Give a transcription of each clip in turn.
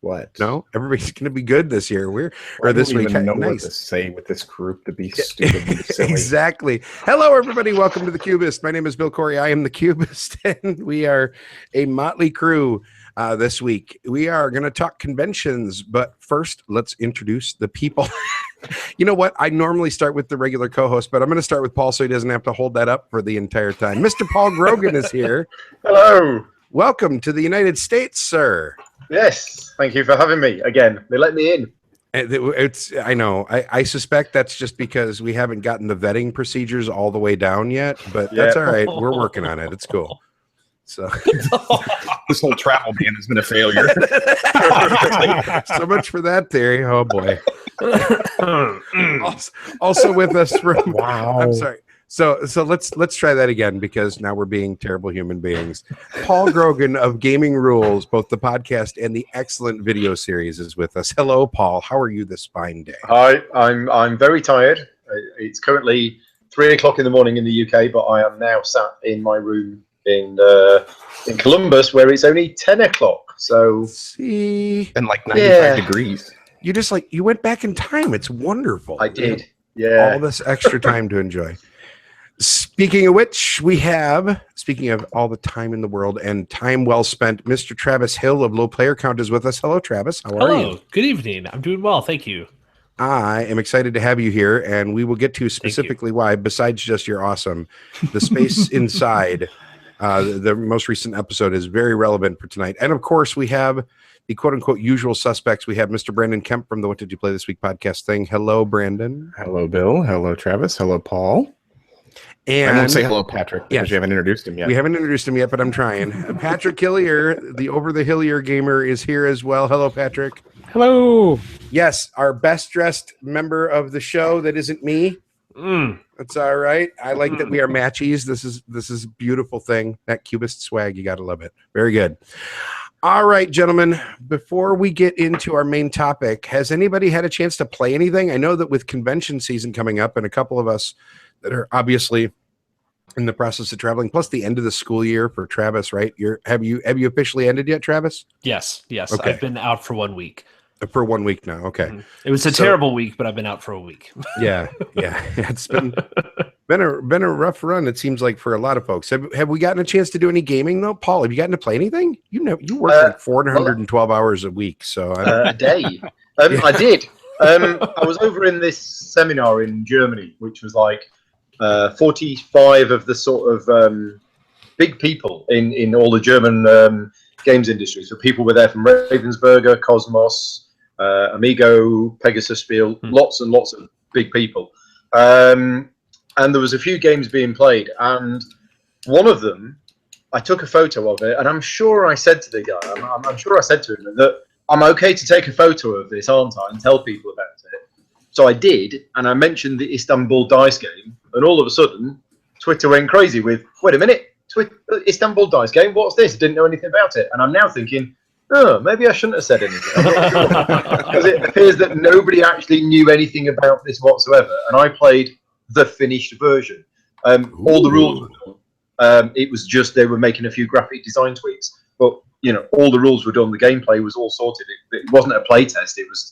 What? No, everybody's going to be good this year. This week. I don't even know what Nice. to say with this group to be stupid and silly. Exactly. Hello, everybody. Welcome to the Cubist. My name is Bill Corey. I am the Cubist, and we are a motley crew this week. We are going to talk conventions, but first, let's introduce the people. You know what? I normally start with the regular co-host, but I'm going to start with Paul so he doesn't have to hold that up for the entire time. Mr. Paul Grogan is here. Hello. Welcome to the United States, sir. Yes, thank you for having me again. They let me in. I know. I suspect that's just because we haven't gotten the vetting procedures all the way down yet, but that's all right. We're working on it. It's cool. So this whole travel ban has been a failure. So much for that theory. Oh boy. Also with us from Wow. I'm sorry. So let's try that again because now we're being terrible human beings. Paul Grogan of Gaming Rules, both the podcast and the excellent video series, is with us. Hello, Paul. How are you this fine day? Hi, I'm very tired. It's currently 3:00 in the morning in the UK, but I am now sat in my room in Columbus where it's only 10 o'clock. So see, and like 95 degrees. You just you went back in time. It's wonderful. I did. Yeah. All this extra time to enjoy. Speaking of which, speaking of all the time in the world and time well spent, Mr. Travis Hill of Low Player Count is with us. Hello, Travis. How are you? Hello. Good evening. I'm doing well. Thank you. I am excited to have you here, and we will get to specifically why, besides just you're awesome. The space inside the most recent episode is very relevant for tonight. And, of course, we have the quote-unquote usual suspects. We have Mr. Brandon Kemp from the What Did You Play This Week podcast thing. Hello, Brandon. Hello, Bill. Hello, Travis. Hello, Paul. And I won't say hello, Patrick, because you haven't introduced him yet. We haven't introduced him yet, but I'm trying. Patrick Hillier, the Over the Hillier gamer, is here as well. Hello, Patrick. Hello. Yes, our best-dressed member of the show that isn't me. That's all right. I like that we are matchies. This is a beautiful thing. That Cubist swag, you got to love it. Very good. All right, gentlemen, before we get into our main topic, has anybody had a chance to play anything? I know that with convention season coming up and a couple of us that are obviously in the process of traveling, plus the end of the school year for Travis, right? Have you officially ended yet, Travis? Yes. Okay. I've been out for 1 week. For 1 week now, okay. It was a terrible week, but I've been out for a week. Yeah. It's been a rough run. It seems like for a lot of folks. Have we gotten a chance to do any gaming though, Paul? Have you gotten to play anything? You work like 412 hours a week, so a day. I did. I was over in this seminar in Germany, which was like 45 of the sort of big people in all the German games industry. So people were there from Ravensburger, Cosmos, Amigo, Pegasus Spiel, lots and lots of big people. And there was a few games being played, and one of them, I took a photo of it, and I'm sure I said to the guy, I'm sure I said to him that I'm okay to take a photo of this, aren't I, and tell people about it. So I did, and I mentioned the Istanbul dice game, and all of a sudden, Twitter went crazy with, wait a minute, Istanbul dice game, what's this? I didn't know anything about it. And I'm now thinking, maybe I shouldn't have said anything. I'm not sure. Because it appears that nobody actually knew anything about this whatsoever. And I played the finished version. All the rules were done. It was just they were making a few graphic design tweaks. But, all the rules were done. The gameplay was all sorted. It wasn't a play test. It was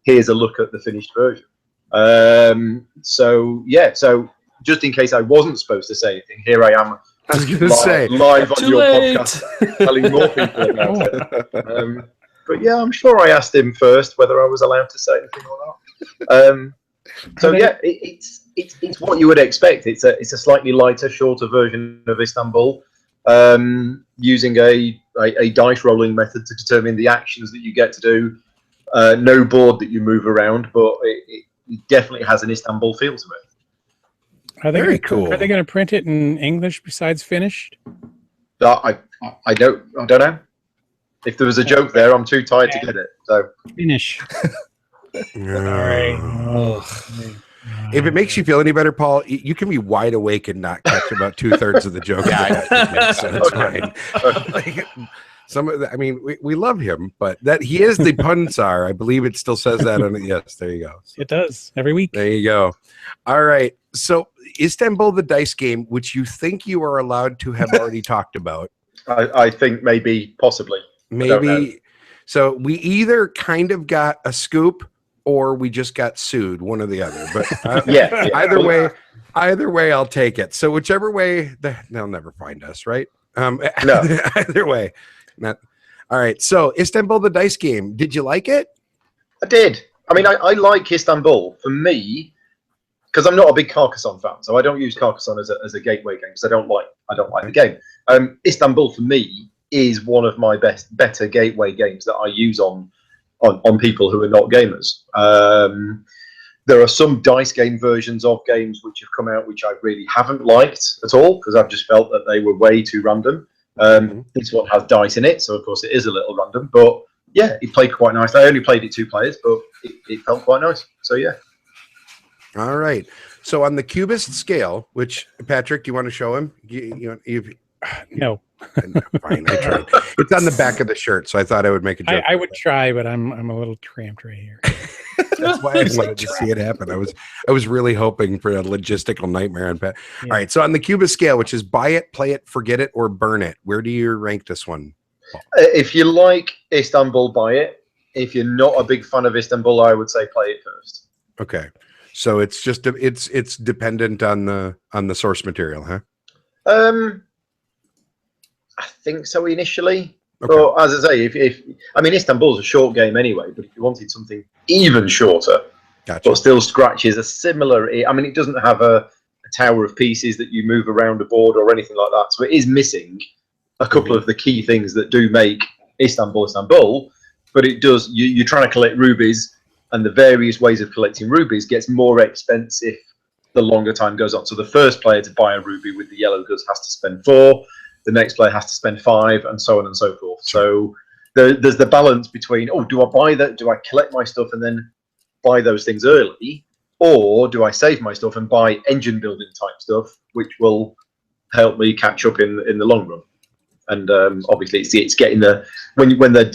here's a look at the finished version. So just in case I wasn't supposed to say anything, here I am. I was going to say live on your podcast, telling more people about it. But yeah, I'm sure I asked him first whether I was allowed to say anything or not. So yeah, it's what you would expect. It's a slightly lighter, shorter version of Istanbul, using a dice rolling method to determine the actions that you get to do. No board that you move around, but it definitely has an Istanbul feel to it. Very cool. Are they going to print it in English besides finished? I don't know. If there was a joke there, I'm too tired to get it. So finish. Sorry. If it makes you feel any better, Paul, you can be wide awake and not catch about 2/3 of the joke. So it's fine. We love him, but that he is the pun czar. I believe it still says that on it. Yes, there you go. It does every week. There you go. All right. So Istanbul, the dice game, which you think you are allowed to have already talked about. I think maybe, possibly. Maybe. So we either kind of got a scoop or we just got sued, one or the other. But Yeah. either way, I'll take it. So whichever way, they'll never find us, right? No. Either way. Not all right. So Istanbul, the dice game. Did you like it? I did. I mean, I like Istanbul. For me, because I'm not a big Carcassonne fan, so I don't use Carcassonne as a gateway game because I don't like the game. Istanbul for me is one of my better gateway games that I use on people who are not gamers. There are some dice game versions of games which have come out which I really haven't liked at all because I've just felt that they were way too random. This one has dice in it, so of course it is a little random, but yeah, it played quite nice. I only played it 2 players, but it felt quite nice. So yeah. All right. So on the Cubist scale, which Patrick, you want to show him? No. Fine, I tried. It's on the back of the shirt, so I thought I would make a joke. I would try, but I'm a little cramped right here. That's why I wanted to see it happen. I was really hoping for a logistical nightmare on Pat. Yeah. All right. So on the Cubist scale, which is buy it, play it, forget it, or burn it, where do you rank this one? If you like Istanbul, buy it. If you're not a big fan of Istanbul, I would say play it first. Okay. So it's just it's dependent on the source material, huh? I think so initially. Okay. But as I say, if I mean Istanbul's a short game anyway, but if you wanted something even shorter, gotcha. But still scratches a similar. I mean, it doesn't have a tower of pieces that you move around a board or anything like that. So it is missing a couple of the key things that do make Istanbul. But it does. You're trying to collect rubies, and the various ways of collecting rubies gets more expensive the longer time goes on. So the first player to buy a ruby with the yellow goods has to spend 4. The next player has to spend 5, and so on and so forth. So there's the balance between, do I buy that? Do I collect my stuff and then buy those things early? Or do I save my stuff and buy engine building type stuff, which will help me catch up in the long run? And obviously it's getting when they're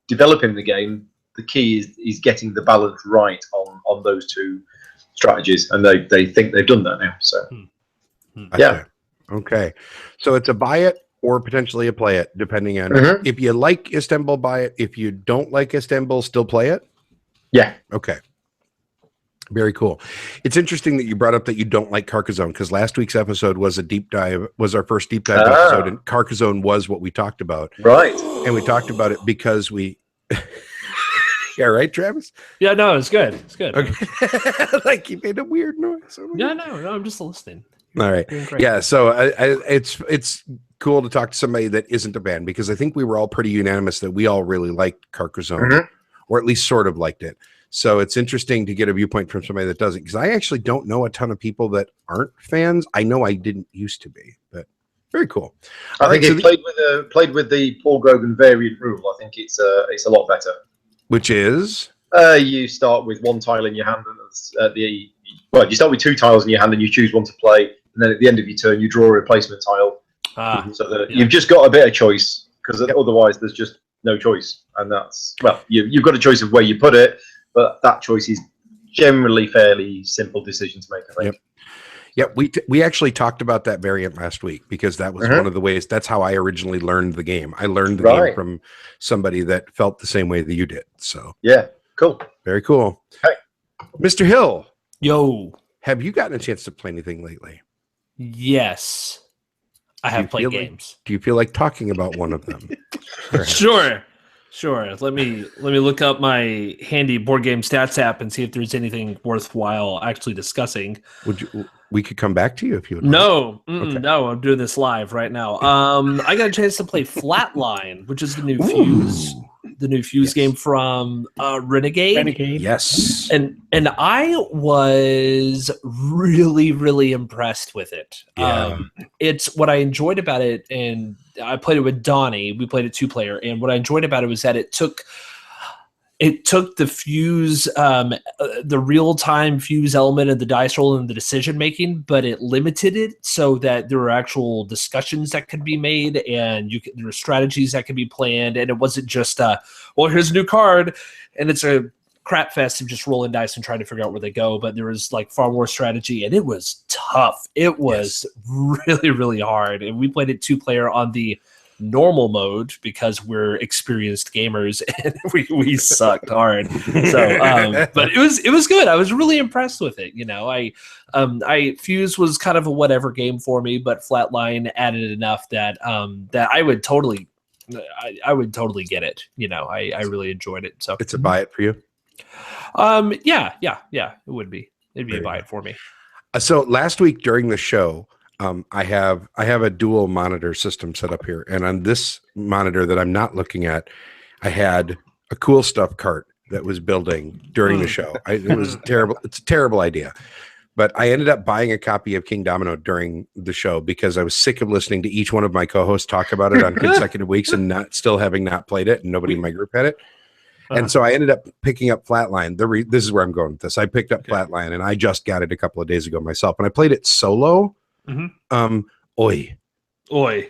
developing the game, the key is getting the balance right on those 2 strategies. And they think they've done that now. So, yeah. Okay, so it's a buy it or potentially a play it, depending on if you like Istanbul, buy it. If you don't like Istanbul, still play it. Yeah. Okay. Very cool. It's interesting that you brought up that you don't like Carcassonne because last week's episode was our first deep dive episode, and Carcassonne was what we talked about. Right. And we talked about it because we. Yeah, right, Travis? Yeah, no, it's good. It's good. Okay. Like you made a weird noise. Yeah, no, I'm just listening. All right. Yeah. So it's cool to talk to somebody that isn't a band because I think we were all pretty unanimous that we all really liked Carcassonne or at least sort of liked it. So it's interesting to get a viewpoint from somebody that doesn't because I actually don't know a ton of people that aren't fans. I know I didn't used to be, but very cool. I think it played with the Paul Grogan variant rule. I think it's a lot better. Which is? You start with 1 tile in your hand you start with 2 tiles in your hand and you choose one to play, and then at the end of your turn you draw a replacement tile. So that you've just got a bit of choice because otherwise there's just no choice, and that's you've got a choice of where you put it, but that choice is generally fairly simple decision to make. I think. Yep. We actually talked about that variant last week because that was one of the ways. That's how I originally learned the game. I learned the game from somebody that felt the same way that you did. So yeah, cool, very cool. Hey, Mr. Hill. Yo, have you gotten a chance to play anything lately? Yes, I have played games. Do you feel like talking about one of them? Sure. Let me look up my handy board game stats app and see if there's anything worthwhile actually discussing. We could come back to you if you would. No, no, I'm doing this live right now. I got a chance to play Flatline, which is the new Fuse game from Renegade. Yes, and I was really, really impressed with it. Yeah. It's what I enjoyed about it, and I played it with Donnie. We played it 2-player, and what I enjoyed about it was that it took the fuse, the real-time fuse element of the dice roll and the decision-making, but it limited it so that there were actual discussions that could be made and there were strategies that could be planned, and it wasn't just, here's a new card, and it's a crap fest of just rolling dice and trying to figure out where they go, but there was like far more strategy, and it was tough. It was really, really hard, and we played it 2-player on the normal mode because we're experienced gamers and we sucked hard. So, but it was good. I was really impressed with it. I Fuse was kind of a whatever game for me, but Flatline added enough that that I would totally get it. I really enjoyed it. So It's a buy it for you. Yeah, it would be. It'd be a buy it for me. So last week during the show, I have a dual monitor system set up here, and on this monitor that I'm not looking at, I had a cool stuff cart that was building during the show. It was terrible. It's a terrible idea, but I ended up buying a copy of King Domino during the show because I was sick of listening to each one of my co-hosts talk about it on consecutive weeks and still having not played it, and nobody in my group had it. And so I ended up picking up Flatline. This is where I'm going with this. I picked up Flatline, and I just got it a couple of days ago myself. And I played it solo. Oi. I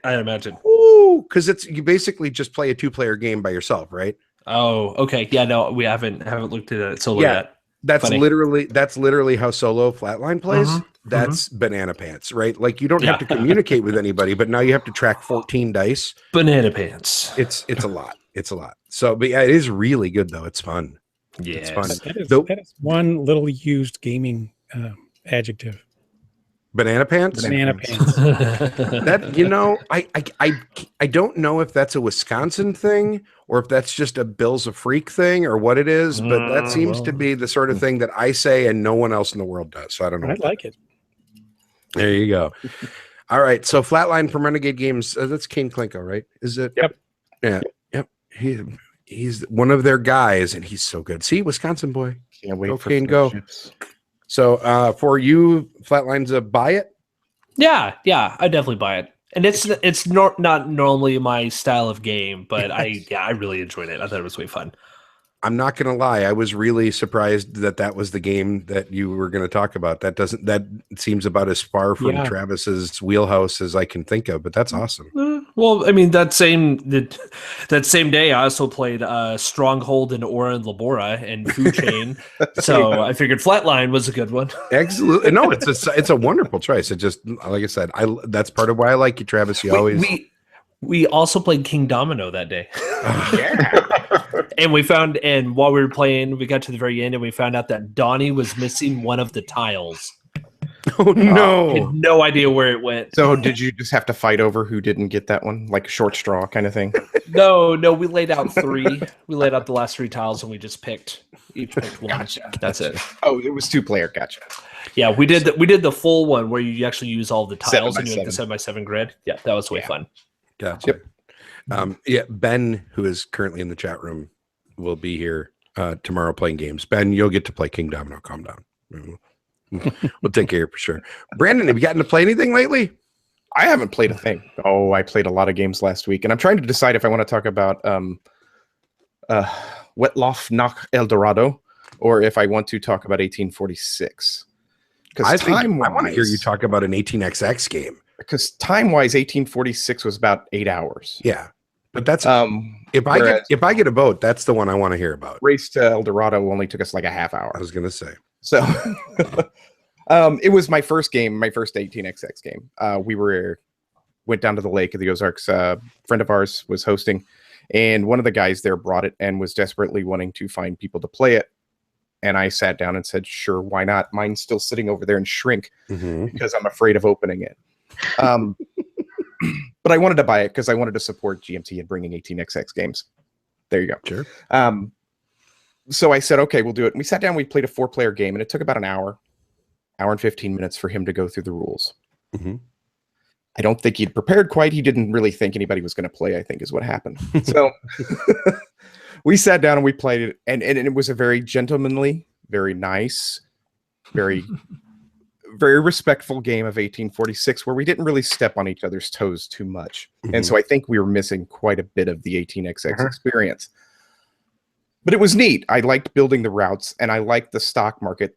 imagine. Ooh, because you basically just play a 2-player game by yourself, right? Oh, okay. Yeah, no, we haven't looked at it solo yet. That's literally how solo Flatline plays. That's banana pants, right? Like you don't have to communicate with anybody, but now you have to track 14 dice. Banana pants. It's a lot. It's a lot. So, but yeah, it is really good though. It's fun. Yeah, it's fun. That is one little used gaming adjective. Banana pants. Banana pants. I don't know if that's a Wisconsin thing or if that's just a Bill's a freak thing or what it is, but that seems to be the sort of thing that I say and no one else in the world does. So I don't know. I like it. There you go. All right. So Flatline from Renegade Games. That's Kane Klinko, right? Is it? Yep. Yeah. Yep. He's one of their guys, and he's so good. See, Wisconsin boy. Can't wait for Kane, go. So for you, Flatline's a buy it? Yeah, I definitely buy it. And it's not normally my style of game, but I really enjoyed it. I thought it was way fun. I'm not going to lie. I was really surprised that was the game that you were going to talk about. That seems about as far from Travis's wheelhouse as I can think of, but that's awesome. Well, I mean, that same day, I also played Stronghold and Aura and Labora and Food Chain. So I figured Flatline was a good one. Absolutely. No, it's a wonderful choice. It just, like I said, that's part of why I like you, Travis. We also played King Domino that day. And while we were playing, we got to the very end and we found out that Donnie was missing one of the tiles. Oh no! I had no idea where it went. So did you just have to fight over who didn't get that one, like a short straw kind of thing? No, we laid out 3. We laid out the last 3 tiles and we just picked one. Gotcha. That's it. Oh, it was 2-player. Gotcha. Yeah, we did the full one where you actually use all the tiles and you make the 7x7 grid. Yeah, that was way fun. Gotcha. Yep. Ben, who is currently in the chat room, will be here tomorrow playing games. Ben, you'll get to play King Domino. Calm down. We'll take care of you for sure. Brandon, have you gotten to play anything lately? I haven't played a thing. Oh, I played a lot of games last week, and I'm trying to decide if I want to talk about Wetloff Nach El Dorado or if I want to talk about 1846. Because I want to hear you talk about an 18XX game. Because time-wise, 1846 was about 8 hours. Yeah. But that's if I get a vote, that's the one I want to hear about. Race to El Dorado only took us like a half hour. I was going to say. So it was my first game, my first 18XX game. We went down to the lake of the Ozarks. A friend of ours was hosting, and one of the guys there brought it and was desperately wanting to find people to play it. And I sat down and said, sure, why not? Mine's still sitting over there in shrink because I'm afraid of opening it. But I wanted to buy it because I wanted to support GMT in bringing 18XX games. There you go. Sure. So I said, okay, we'll do it. And we sat down, we played a 4-player game, and it took about an hour and 15 minutes for him to go through the rules. I don't think he'd prepared quite. He didn't really think anybody was going to play, I think is what happened. So we sat down and we played it, and it was a very gentlemanly, very nice, very very respectful game of 1846 where we didn't really step on each other's toes too much. And so I think we were missing quite a bit of the 18XX experience. But it was neat. I liked building the routes, and I liked the stock market,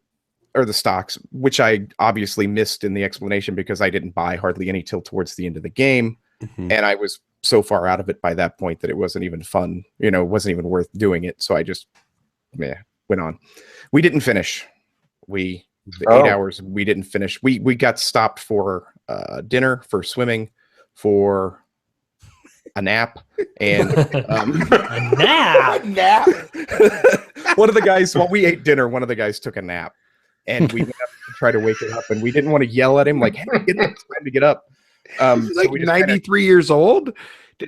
or the stocks, which I obviously missed in the explanation because I didn't buy hardly any till towards the end of the game. And I was so far out of it by that point that it wasn't even fun. It wasn't even worth doing it. So I just went on. We didn't finish. The 8 hours, we didn't finish. We got stopped for dinner, for swimming, for a nap, and A nap. nap. One of the guys, while we ate dinner, one of the guys took a nap, and we went up to try to wake it up, and we didn't want to yell at him like, "Hey, get up! It's time to get up." He's like we just 93 years old.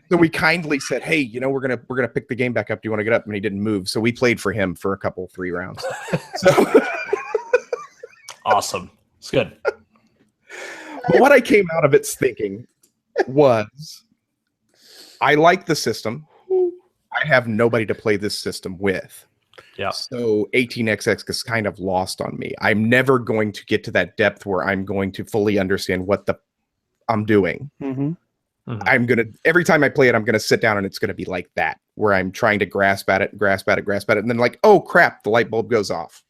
so we kindly said, "Hey, we're gonna pick the game back up. Do you want to get up?" And he didn't move, so we played for him for a couple 3 rounds. So Awesome. It's good. but what I came out of it thinking was, I like the system. I have nobody to play this system with. Yeah. So 18xx is kind of lost on me. I'm never going to get to that depth where I'm going to fully understand what I'm doing. Mm-hmm. I'm going to, every time I play it, I'm going to sit down and it's going to be like that, where I'm trying to grasp at it. And then like, oh crap, the light bulb goes off,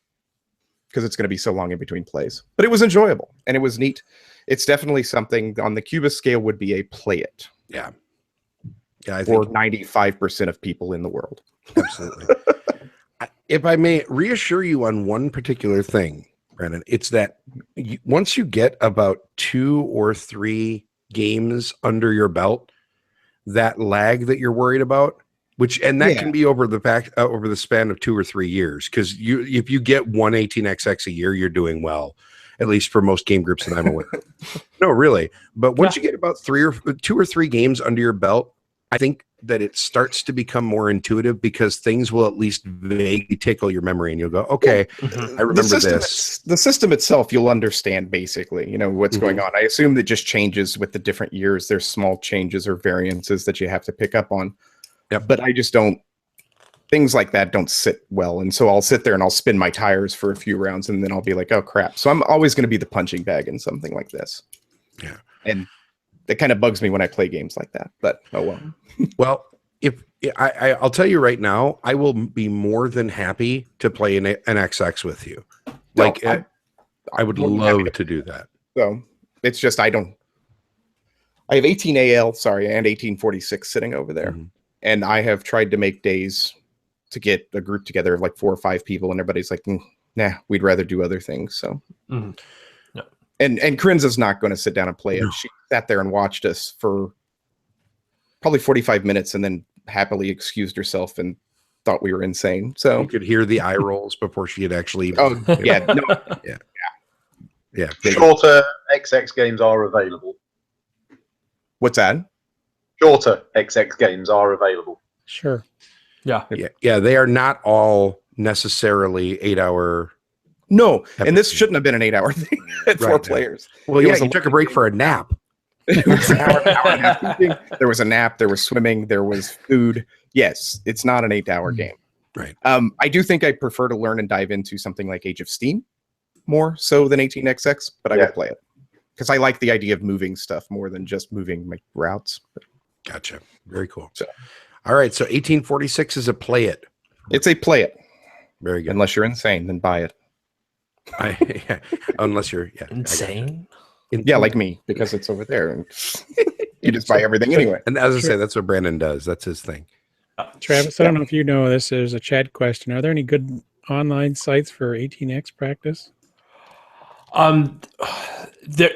because it's going to be so long in between plays. But it was enjoyable and it was neat. It's definitely something on the Cubist scale would be a play it. Yeah. Yeah, I For think 95% of people in the world. absolutely. If I may reassure you on one particular thing, Brandon, it's that once you get about 2 or 3 games under your belt, that lag that you're worried about, that can be over the span of 2 or 3 years, because if you get one 18xx a year, you're doing well, at least for most game groups that I'm aware of. No, really. But once you get about 2 or 3 games under your belt, I think that it starts to become more intuitive, because things will at least vaguely tickle your memory and you'll go, okay, I remember this. The system itself, you'll understand basically, what's going on. I assume that just changes with the different years. There's small changes or variances that you have to pick up on. Yep. But I just things like that don't sit well. And so I'll sit there and I'll spin my tires for a few rounds and then I'll be like, oh crap. So I'm always going to be the punching bag in something like this. Yeah. And that kind of bugs me when I play games like that, but oh well. Well, if I'll tell you right now, I will be more than happy to play an XX with you. Like, I would love to do that. So it's just, I have 18AL, and 1846 sitting over there. And I have tried to make days to get a group together of like 4 or 5 people, and everybody's like, nah, we'd rather do other things. So, No. and Krinza's not going to sit down and play it. She sat there and watched us for probably 45 minutes and then happily excused herself and thought we were insane. So you could hear the eye rolls before she had actually. Oh yeah, no. Yeah. Shorter XX games are available. What's that? Shorter XX games are available. Sure. Yeah. Yeah. They are not all necessarily 8-hour. No, and this shouldn't have been an 8-hour thing at 4 players. Well, you took a break for a nap. It was an hour and a half eating. There was a nap, there was swimming, there was food. Yes, it's not an 8-hour game. Right. I do think I prefer to learn and dive into something like Age of Steam more so than 18xx, but I would play it because I like the idea of moving stuff more than just moving my routes. Gotcha. Very cool. So, all right. So 1846 is a play it. It's a play it. Very good. Unless you're insane, then buy it. Unless you're insane. Yeah, like me, because it's over there and you just buy everything anyway. And as I say, that's what Brandon does. That's his thing. Travis, I don't know if you know this. There's a chat question. Are there any good online sites for 18x practice?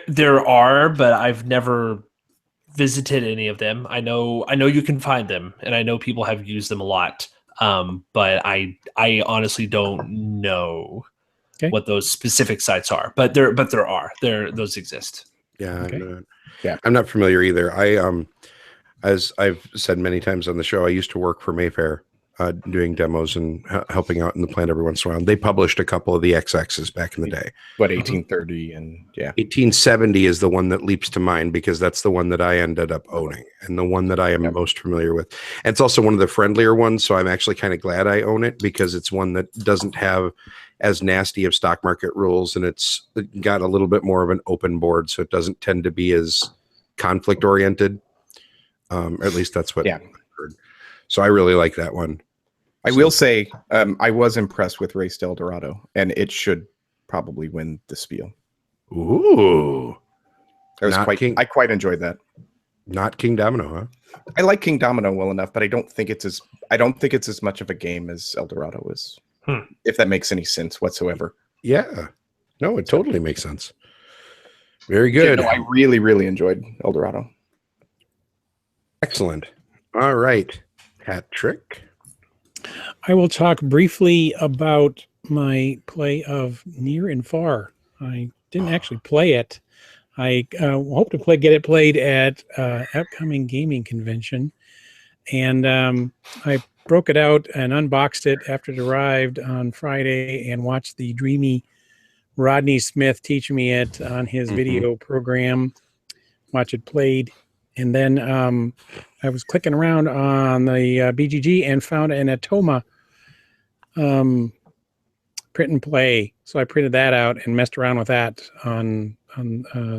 There are, but I've never visited any of them. I know you can find them, and I know people have used them a lot. But I honestly don't know what those specific sites are. But there are. Those exist. Yeah. Okay. I'm not familiar either. As I've said many times on the show, I used to work for Mayfair, doing demos and helping out in the plant every once in a while. They published a couple of the XXs back in the day. What, 1830 and 1870 is the one that leaps to mind because that's the one that I ended up owning and the one that I am most familiar with. And it's also one of the friendlier ones, so I'm actually kind of glad I own it because it's one that doesn't have as nasty of stock market rules, and it's got a little bit more of an open board, so it doesn't tend to be as conflict oriented. At least that's what I've heard. So I really like that one. I will say I was impressed with Race to El Dorado, and it should probably win the Spiel. Ooh. I quite enjoyed that. Not King Domino, huh? I like King Domino well enough, but I don't think it's as much of a game as El Dorado is. If that makes any sense whatsoever. Yeah. No, it totally makes sense. Very good. I really, really enjoyed El Dorado. Excellent. All right, Patrick. I will talk briefly about my play of Near and Far. I didn't actually play it. I hope to get it played at upcoming gaming convention, and I broke it out and unboxed it after it arrived on Friday, and watched the dreamy Rodney Smith teach me it on his video program. Watch it played, and then I was clicking around on the BGG and found an Atoma print and play. So I printed that out and messed around with that on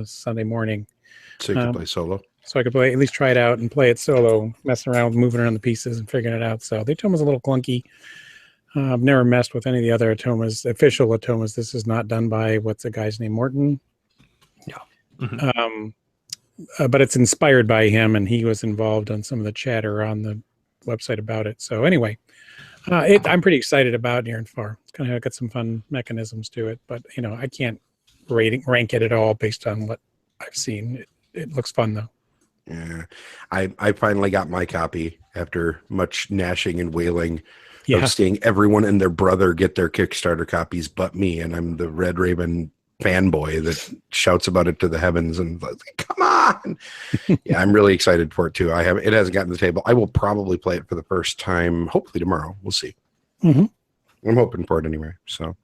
Sunday morning. So you can play solo. So I could at least try it out and play it solo, messing around with moving around the pieces and figuring it out. So the Atoma's a little clunky. I've never messed with any of the other Atomas, official Atomas. This is not done by, what's the guy's name, Morton? Yeah. But it's inspired by him, and he was involved on some of the chatter on the website about it. So anyway, I'm pretty excited about Near and Far. It's kind of got some fun mechanisms to it, but I can't rank it at all based on what I've seen. It looks fun though. Yeah, I finally got my copy after much gnashing and wailing of seeing everyone and their brother get their Kickstarter copies but me, and I'm the Red Raven fanboy that shouts about it to the heavens and like, come on. Yeah, I'm really excited for it too. It hasn't gotten to the table. I will probably play it for the first time, hopefully tomorrow. We'll see. I'm hoping for it anyway. So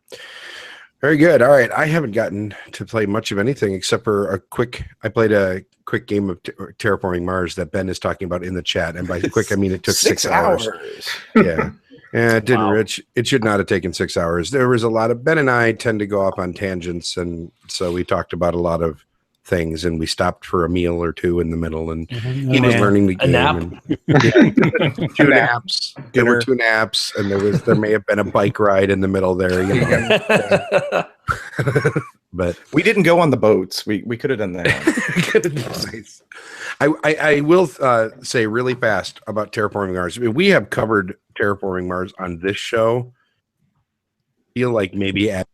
very good. All right. I haven't gotten to play much of anything except for I played a quick game of Terraforming Mars that Ben is talking about in the chat. And by quick, I mean it took 6 hours. Yeah. And it didn't. Wow. It should not have taken 6 hours. There was a lot of Ben and I tend to go off on tangents, and so we talked about a lot of things, and we stopped for a meal or two in the middle, and he was learning the game. A nap. And, 2 naps. There were 2 naps, and there may have been a bike ride in the middle there. But we didn't go on the boats. We could have done that. Nice. I will say really fast about Terraforming Mars. We have covered Terraforming Mars on this show. I feel like maybe at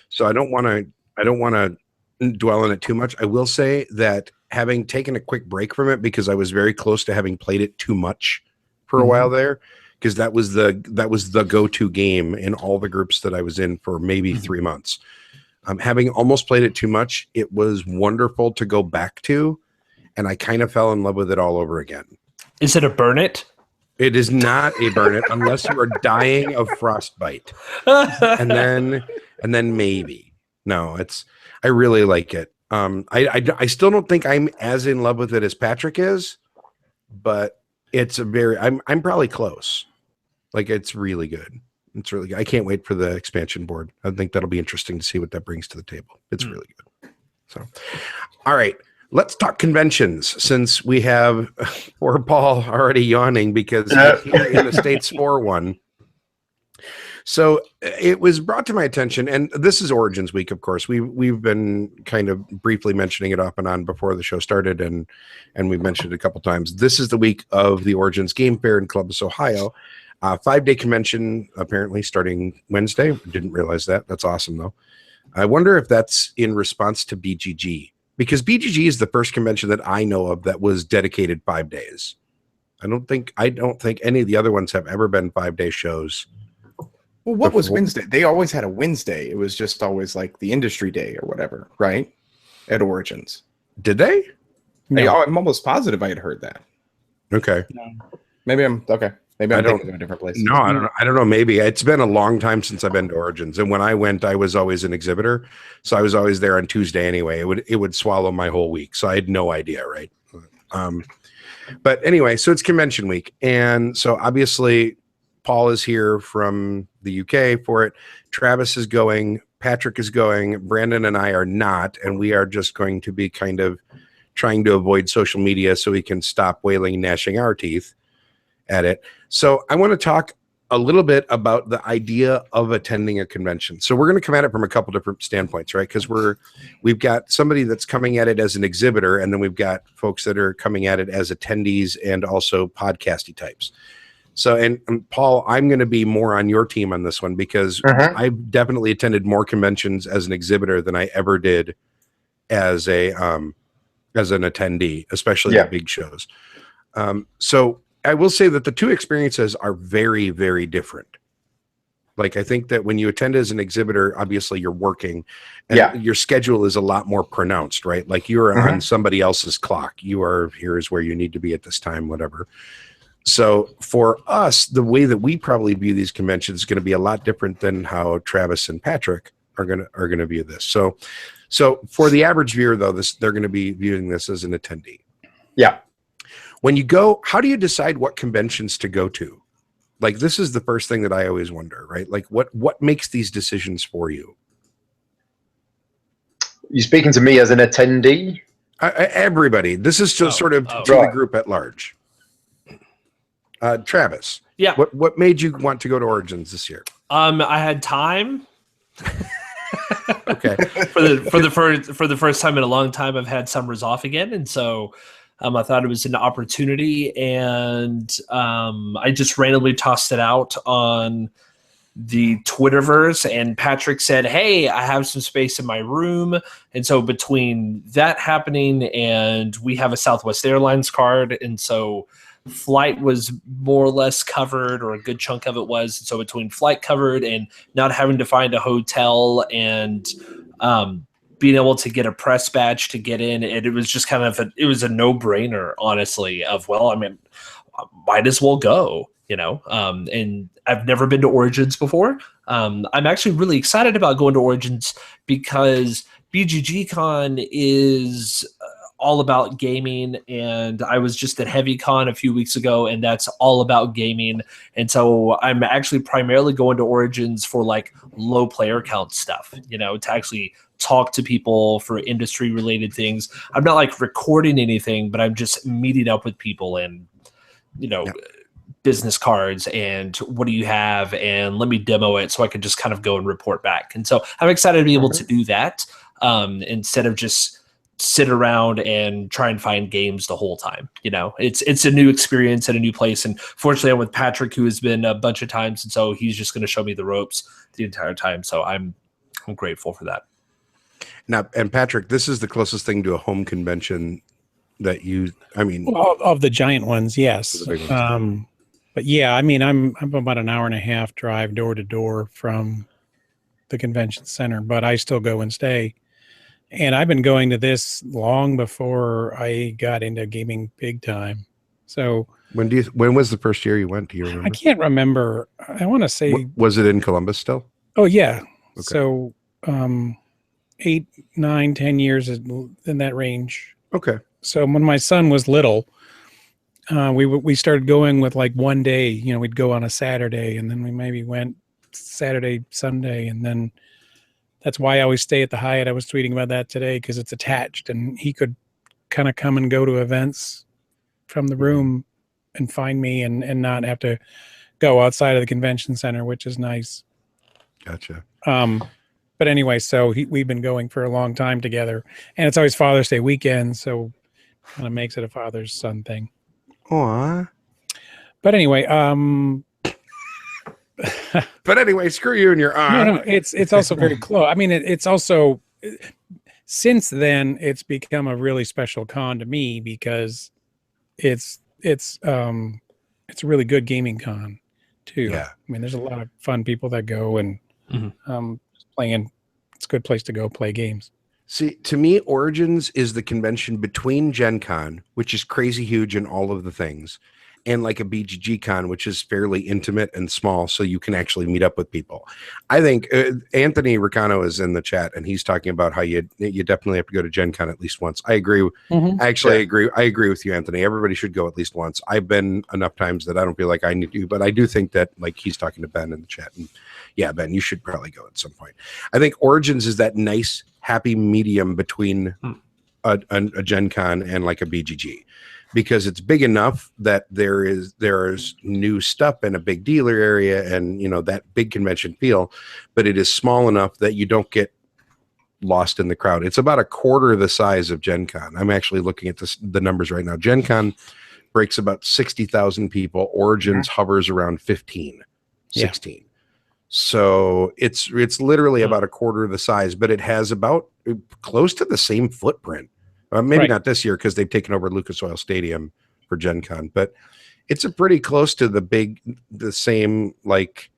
so I don't want to dwell on it too much. I will say that having taken a quick break from it because I was very close to having played it too much for a while there, because that was the go-to game in all the groups that I was in for maybe 3 months. Having almost played it too much, it was wonderful to go back to, and I kind of fell in love with it all over again. Is it a burn it? It is not a burn it unless you are dying of frostbite, and then maybe. No, I really like it. I still don't think I'm as in love with it as Patrick is, but I'm probably close. Like, it's really good. It's really good. I can't wait for the expansion board. I think that'll be interesting to see what that brings to the table. It's really good. So, all right, let's talk conventions, since we have poor Paul already yawning because here in the States for one. So it was brought to my attention, and this is Origins Week, of course. We've been kind of briefly mentioning it off and on before the show started, and we've mentioned it a couple times. This is the week of the Origins Game Fair in Columbus, Ohio. 5-day convention, apparently starting Wednesday. Didn't realize that. That's awesome, though. I wonder if that's in response to BGG, because BGG is the first convention that I know of that was dedicated 5 days. I don't think any of the other ones have ever been 5-day shows. Well, what was Wednesday? They always had a Wednesday. It was just always like the industry day or whatever, right? At Origins. Did they? No. I'm almost positive I had heard that. Okay. No. Maybe I'm okay. Maybe I'm thinking of a different place. No, I don't know. I don't know. Maybe it's been a long time since I've been to Origins, and when I went, I was always an exhibitor, so I was always there on Tuesday anyway. It would swallow my whole week, so I had no idea, right? But anyway, so it's convention week, and so obviously Paul is here from the UK for it. Travis is going. Patrick is going. Brandon and I are not, and we are just going to be kind of trying to avoid social media so we can stop wailing and gnashing our teeth at it. So I want to talk a little bit about the idea of attending a convention. So we're going to come at it from a couple different standpoints, right? Because we've got somebody that's coming at it as an exhibitor, and then we've got folks that are coming at it as attendees and also podcasty types. So, and Paul, I'm going to be more on your team on this one because I've definitely attended more conventions as an exhibitor than I ever did as an attendee, especially at big shows. So I will say that the two experiences are very, very different. Like, I think that when you attend as an exhibitor, obviously you're working and your schedule is a lot more pronounced, right? Like you're on somebody else's clock. You are, here's where you need to be at this time, whatever. So for us, the way that we probably view these conventions is going to be a lot different than how Travis and Patrick are going to view this. So for the average viewer, though, they're going to be viewing this as an attendee. Yeah. When you go, how do you decide what conventions to go to? Like, this is the first thing that I always wonder, right? Like, what makes these decisions for you? You speaking to me as an attendee? Everybody. This is just sort of to the group at large. Travis. Yeah. What made you want to go to Origins this year? I had time. Okay. For the first time in a long time, I've had summers off again, and so I thought it was an opportunity, and I just randomly tossed it out on the Twitterverse, and Patrick said, "Hey, I have some space in my room," and so between that happening and we have a Southwest Airlines card, and so flight was more or less covered, or a good chunk of it was. So between flight covered and not having to find a hotel and being able to get a press badge to get in, it was just kind of it was a no-brainer, honestly, of, well, I mean, might as well go, you know. And I've never been to Origins before. I'm actually really excited about going to Origins because BGG Con is all about gaming, and I was just at HeavyCon a few weeks ago, and that's all about gaming. And so I'm actually primarily going to Origins for like low player count stuff, you know, to actually talk to people for industry related things. I'm not like recording anything, but I'm just meeting up with people and, you know, business cards and what do you have, and let me demo it so I can just kind of go and report back. And so I'm excited to be able to do that instead of just sit around and try and find games the whole time. You know, it's a new experience at a new place. And fortunately, I'm with Patrick, who has been a bunch of times, and so he's just going to show me the ropes the entire time. So I'm grateful for that. Now, and Patrick, this is the closest thing to a home convention that you, I mean, well, of the giant ones, yes. But yeah, I mean, I'm about an hour and a half drive door to door from the convention center, but I still go and stay. And I've been going to this long before I got into gaming big time. So when was the first year you went? Do you remember? I can't remember. I want to say, was it in Columbus still? Oh yeah. Okay. So 8, 9, 10 years in that range. Okay. So when my son was little, we started going with like one day. You know, we'd go on a Saturday, and then we maybe went Saturday, Sunday, and then that's why I always stay at the Hyatt. I was tweeting about that today because it's attached, and he could kind of come and go to events from the room and find me and not have to go outside of the convention center, which is nice. Gotcha. But anyway, so we've been going for a long time together, and it's always Father's Day weekend, so kind of makes it a father's son thing. Aww. But anyway, but anyway, screw you and your No, it's also very close. I mean, it's also, since then it's become a really special con to me because it's a really good gaming con too. Yeah. I mean, there's a lot of fun people that go and playing. It's a good place to go play games. See, to me, Origins is the convention between Gen Con, which is crazy huge in all of the things, and like a BGG Con, which is fairly intimate and small, so you can actually meet up with people. I think Anthony Ricano is in the chat, and he's talking about how you definitely have to go to Gen Con at least once. I agree. I agree. I agree with you, Anthony. Everybody should go at least once. I've been enough times that I don't feel like I need to, but I do think that, like, he's talking to Ben in the chat, and yeah, Ben, you should probably go at some point. I think Origins is that nice, happy medium between a Gen Con and like a BGG. Because it's big enough that there's new stuff in a big dealer area and, you know, that big convention feel, but it is small enough that you don't get lost in the crowd. It's about a quarter the size of Gen Con. I'm actually looking at the numbers right now. Gen Con breaks about 60,000 people. Origins hovers around 15, 16. Yeah. So it's literally about a quarter the size, but it has about close to the same footprint. Maybe not this year because they've taken over Lucas Oil Stadium for Gen Con, but it's a pretty close to the same, like,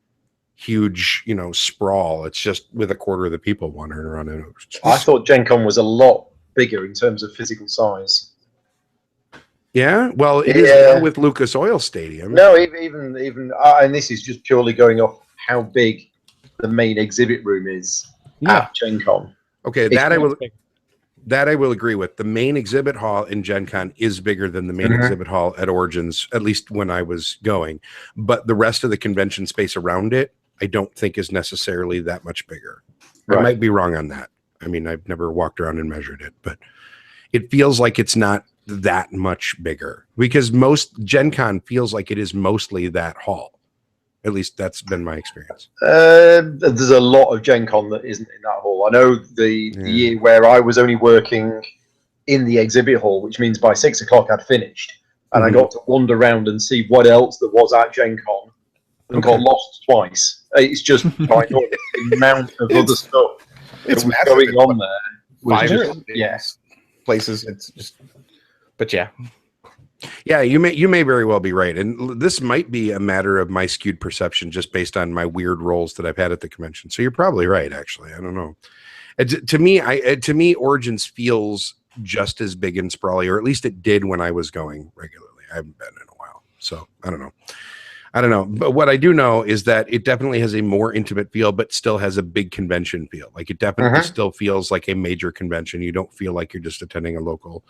huge, sprawl. It's just with a quarter of the people wandering around in it. I thought Gen Con was a lot bigger in terms of physical size. Yeah, well, it is now with Lucas Oil Stadium. No, even and this is just purely going off how big the main exhibit room is at Gen Con. Okay, that I will agree with. The main exhibit hall in Gen Con is bigger than the main exhibit hall at Origins, at least when I was going. But the rest of the convention space around it, I don't think is necessarily that much bigger. Right. I might be wrong on that. I mean, I've never walked around and measured it, but it feels like it's not that much bigger, because most Gen Con feels like it is mostly that hall. At least that's been my experience. There's a lot of Gen Con that isn't in that hall. I know the year where I was only working in the exhibit hall, which means by 6 o'clock I'd finished, and I got to wander around and see what else there was at Gen Con, and got lost twice. It's just ginormous. The amount of other stuff that was going on there was just, places. It's just, but yeah, you may very well be right, and this might be a matter of my skewed perception just based on my weird roles that I've had at the convention. So you're probably right. Actually, I don't know. To me, Origins feels just as big and sprawly, or at least it did when I was going regularly. I haven't been in a while, so I don't know. But what I do know is that it definitely has a more intimate feel, but still has a big convention feel. Like, it definitely still feels like a major convention. You don't feel like you're just attending a local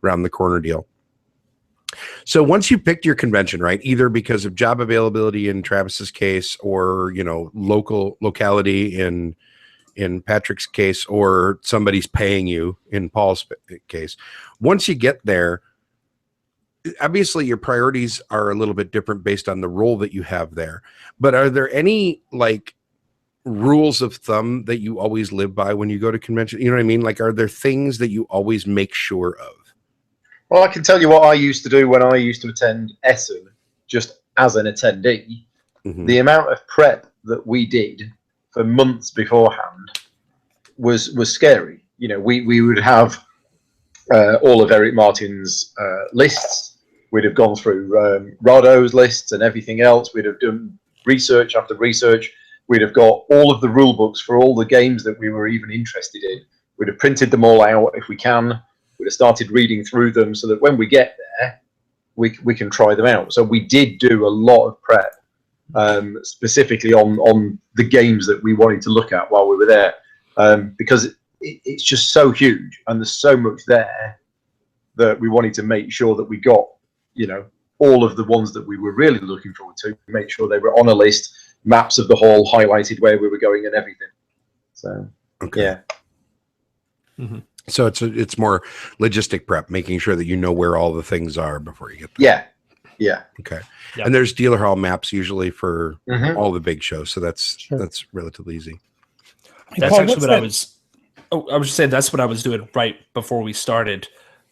round the corner deal. So once you picked your convention, right, either because of job availability in Travis's case, or, locality in Patrick's case, or somebody's paying you in Paul's case, once you get there, obviously your priorities are a little bit different based on the role that you have there. But are there any, like, rules of thumb that you always live by when you go to convention? You know what I mean? Like, are there things that you always make sure of? Well, I can tell you what I used to do when I used to attend Essen, just as an attendee. The amount of prep that we did for months beforehand was scary. We would have all of Eric Martin's lists. We'd have gone through Rado's lists and everything else. We'd have done research after research. We'd have got all of the rule books for all the games that we were even interested in. We'd have printed them all out if we can. We'd have started reading through them so that when we get there, we can try them out. So we did do a lot of prep, specifically on the games that we wanted to look at while we were there, because it's just so huge and there's so much there that we wanted to make sure that we got, all of the ones that we were really looking forward to, make sure they were on a list, maps of the hall highlighted where we were going and everything. So, So it's more logistic prep, making sure that you know where all the things are before you get there. Yeah. Okay. Yep. And there's dealer hall maps usually for all the big shows, so that's relatively easy. That's actually what I was just saying. That's what I was doing right before we started.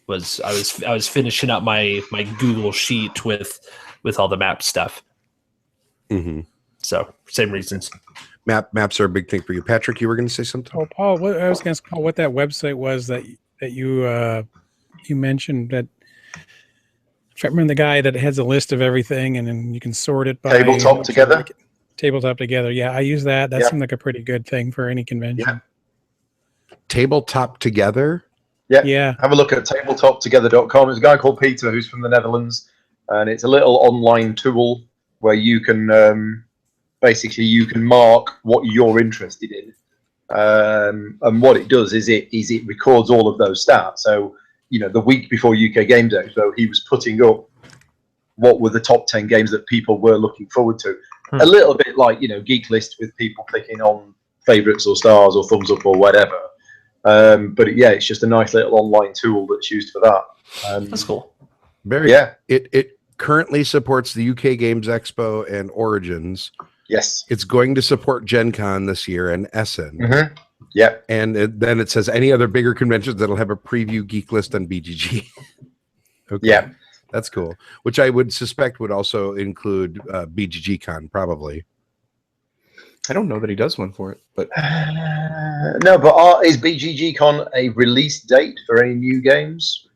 I was finishing up my Google sheet with all the map stuff. So same reasons. Maps are a big thing for you. Patrick, you were going to say something? Oh, Paul, I was going to ask Paul what that website was that you mentioned. That I remember the guy that has a list of everything, and then you can sort it by Tabletop Together. Tabletop Together. Yeah, I use that. That seemed like a pretty good thing for any convention. Yeah. Tabletop Together. Yeah. Have a look at tabletoptogether.com. There's a guy called Peter who's from the Netherlands, and it's a little online tool where you can basically mark what you're interested in, and what it does is it records all of those stats. So the week before UK Games Expo, he was putting up what were the top 10 games that people were looking forward to. A little bit like Geek List, with people clicking on favorites or stars or thumbs up or whatever. But it's just a nice little online tool that's used for that. That's cool. It currently supports the UK Games Expo and Origins. Yes. It's going to support Gen Con this year and Essen. Yep. And then it says any other bigger conventions that'll have a preview geek list on BGG. Okay. Yeah. That's cool. Which I would suspect would also include BGG Con, probably. I don't know that he does one for it, but no. But is BGG Con a release date for any new games?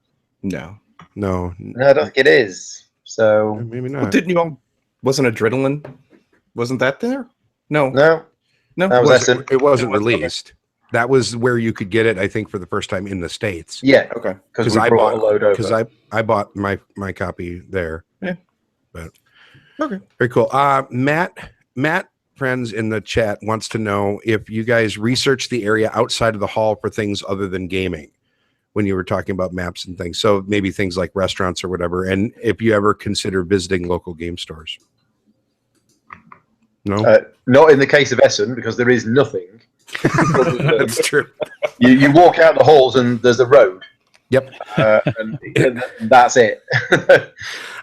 No. No, No, I don't think it is. So maybe not. Well, didn't you all? Wasn't Adrenaline? Wasn't that there? No. no, No. that was Essen. It wasn't It was- okay. released. That was where you could get it, I think, for the first time in the States. Yeah, Okay. because we brought a load over. Because I bought my copy there. Yeah. But Okay. very cool. Matt, friends in the chat, wants to know if you guys research the area outside of the hall for things other than gaming when you were talking about maps and things. So maybe things like restaurants or whatever. And if you ever consider visiting local game stores. No? Not in the case of Essen, because there is nothing. That's true. You walk out the halls and there's a road. Yep. And that's it.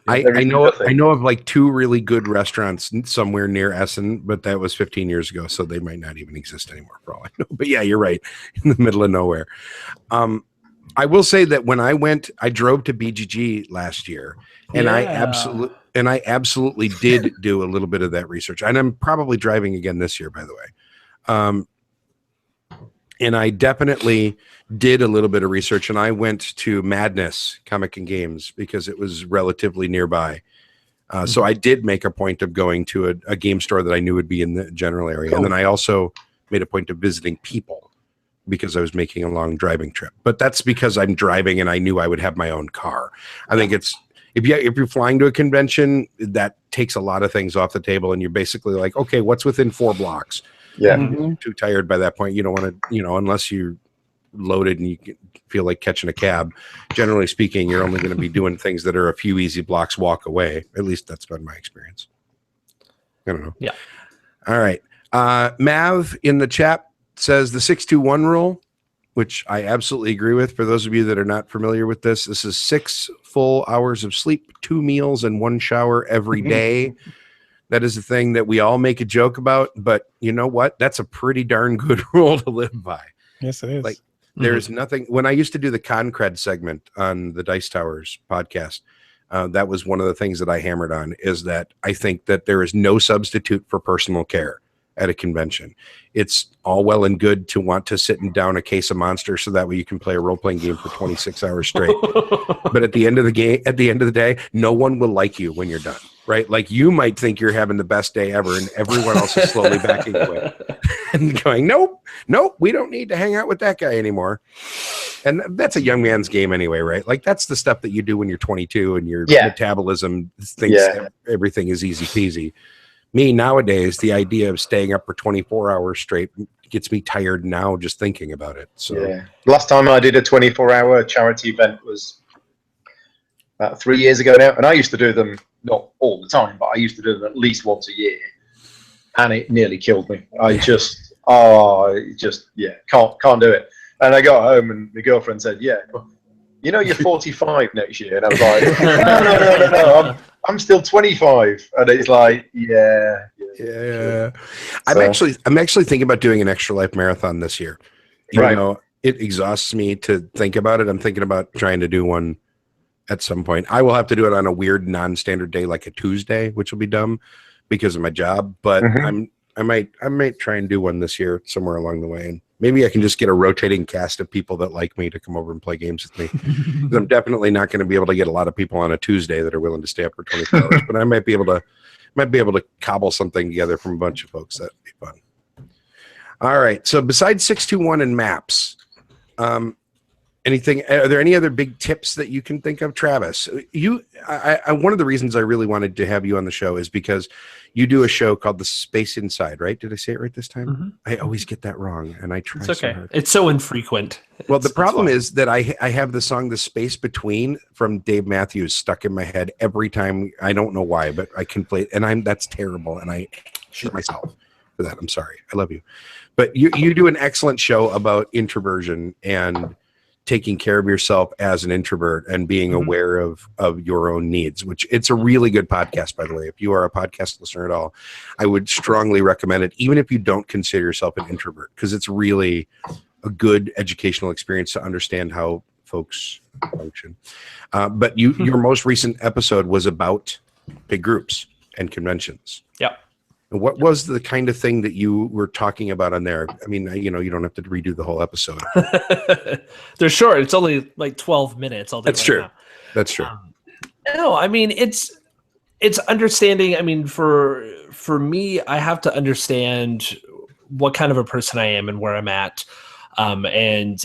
I know of like 2 really good restaurants somewhere near Essen, but that was 15 years ago, so they might not even exist anymore for all I know. But yeah, you're right, in the middle of nowhere. I will say that when I drove to BGG last year, and I absolutely did do a little bit of that research, and I'm probably driving again this year, by the way. And I definitely did a little bit of research, and I went to Madness Comic and Games because it was relatively nearby. So I did make a point of going to a game store that I knew would be in the general area. Cool. And then I also made a point of visiting people because I was making a long driving trip. But that's because I'm driving and I knew I would have my own car. I think it's, if you're flying to a convention, that takes a lot of things off the table, and you're basically like, okay, what's within 4 blocks? Yeah. You're too tired by that point. You don't want to, unless you're loaded and you feel like catching a cab. Generally speaking, you're only going to be doing things that are a few easy blocks walk away. At least that's been my experience. I don't know. Yeah. All right. Mav in the chat says the 6-2-1 rule, which I absolutely agree with. For those of you that are not familiar with this is 6 full hours of sleep, 2 meals, and 1 shower every day. That is a thing that we all make a joke about, but you know what? That's a pretty darn good rule to live by. Yes, it is. Like, there's nothing. When I used to do the Concred segment on the Dice Towers podcast, that was one of the things that I hammered on, is that I think that there is no substitute for personal care at a convention. It's all well and good to want to sit and down a case of Monster so that way you can play a role-playing game for 26 hours straight. But at the end of the day, no one will like you when you're done, right? Like, you might think you're having the best day ever, and everyone else is slowly backing away and going, nope, we don't need to hang out with that guy anymore. And that's a young man's game anyway, right? Like, that's the stuff that you do when you're 22 and your metabolism thinks everything is easy peasy. Me, nowadays, the idea of staying up for 24 hours straight gets me tired now just thinking about it. So last time I did a 24-hour charity event was about 3 years ago now, and I used to do them not all the time, but I used to do them at least once a year, and it nearly killed me. I just can't do it. And I got home, and my girlfriend said, you're 45 next year. And I was like, no, I'm still 25. And it's like, yeah. I'm actually thinking about doing an Extra Life marathon this year. Even though it exhausts me to think about it, I'm thinking about trying to do one at some point. I will have to do it on a weird non-standard day, like a Tuesday, which will be dumb because of my job. But I might try and do one this year somewhere along the way. And maybe I can just get a rotating cast of people that like me to come over and play games with me. I'm definitely not going to be able to get a lot of people on a Tuesday that are willing to stay up for 24 hours, but I might be able to cobble something together from a bunch of folks. That'd be fun. All right. So besides 621 and maps, are there any other big tips that you can think of, Travis? One of the reasons I really wanted to have you on the show is because you do a show called The Space Inside, right? Did I say it right this time? I always get that wrong, and I try. It's okay. So hard. It's so infrequent. Well, the problem is that I have the song "The Space Between" from Dave Matthews stuck in my head every time. I don't know why, but I can play it, and that's terrible, and I hate myself for that. I'm sorry. I love you, but you do an excellent show about introversion and taking care of yourself as an introvert and being aware of your own needs, which it's a really good podcast, by the way. If you are a podcast listener at all, I would strongly recommend it, even if you don't consider yourself an introvert, because it's really a good educational experience to understand how folks function. But your most recent episode was about big groups and conventions. Yeah. And what was the kind of thing that you were talking about on there? I mean, you don't have to redo the whole episode. They're short. It's only like 12 minutes. That's true. That's true. No, I mean, it's understanding. I mean, for me, I have to understand what kind of a person I am and where I'm at. And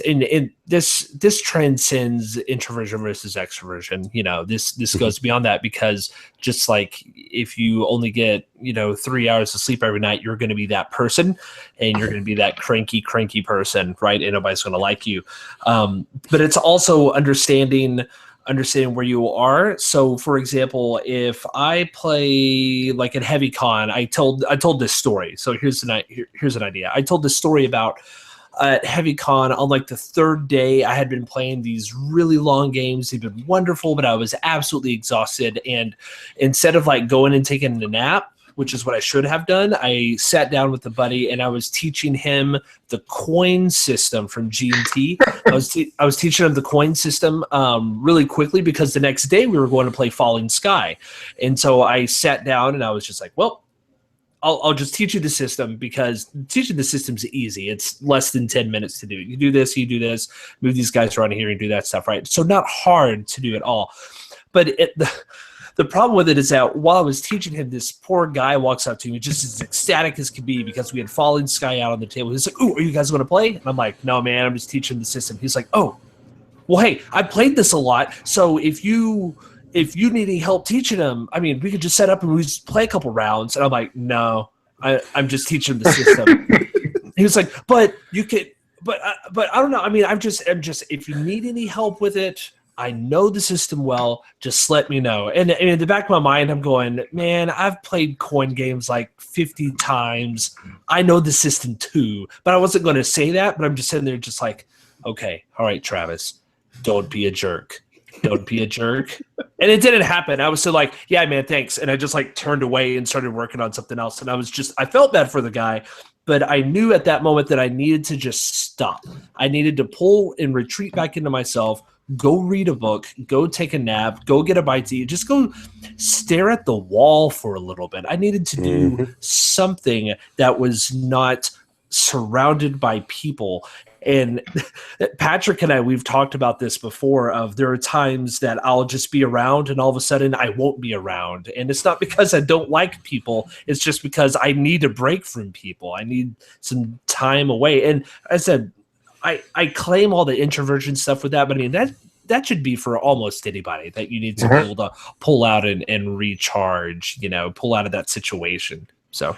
this transcends introversion versus extroversion. This goes beyond that, because just like if you only get 3 hours of sleep every night, you're going to be that person, and you're going to be that cranky person, right? And nobody's going to like you. But it's also understanding where you are. So, for example, if I play like at Heavy Con, I told this story. So here's an idea. I told this story about at Heavy Con on like the third day. I had been playing these really long games. They've been wonderful, but I was absolutely exhausted. And instead of like going and taking a nap, which is what I should have done, I sat down with a buddy and I was teaching him the coin system from G&T. I was teaching him the coin system really quickly, because the next day we were going to play Falling Sky. And so I sat down and I was just like, well, I'll just teach you the system, because teaching the system's easy. It's less than 10 minutes to do. You do this, move these guys around here and do that stuff, right? So not hard to do at all. But the problem with it is that while I was teaching him, this poor guy walks up to me just as ecstatic as could be, because we had Falling Sky out on the table. He's like, "Ooh, are you guys going to play?" And I'm like, "No, man, I'm just teaching the system." He's like, "Oh, well, hey, I played this a lot, so if you need any help teaching them, I mean, we could just set up and we just play a couple rounds." And I'm like, "No, I'm just teaching the system." He was like, "But you could, but I don't know. I mean, I'm just. If you need any help with it, I know the system well. Just let me know." And in the back of my mind, I'm going, "Man, I've played coin games like 50 times. I know the system too." But I wasn't going to say that. But I'm just sitting there, just like, "Okay, all right, Travis, don't be a jerk. Don't be a jerk." And it didn't happen. I was still like, "Yeah, man, thanks." And I just like turned away and started working on something else. And I felt bad for the guy, but I knew at that moment that I needed to just stop. I needed to pull and retreat back into myself, go read a book, go take a nap, go get a bite to eat, just go stare at the wall for a little bit. I needed to do something that was not surrounded by people. And Patrick and I, we've talked about this before, of there are times that I'll just be around and all of a sudden I won't be around. And it's not because I don't like people. It's just because I need a break from people. I need some time away. And I said, I claim all the introversion stuff with that, but I mean, that should be for almost anybody, that you need to be able to pull out and recharge, pull out of that situation. So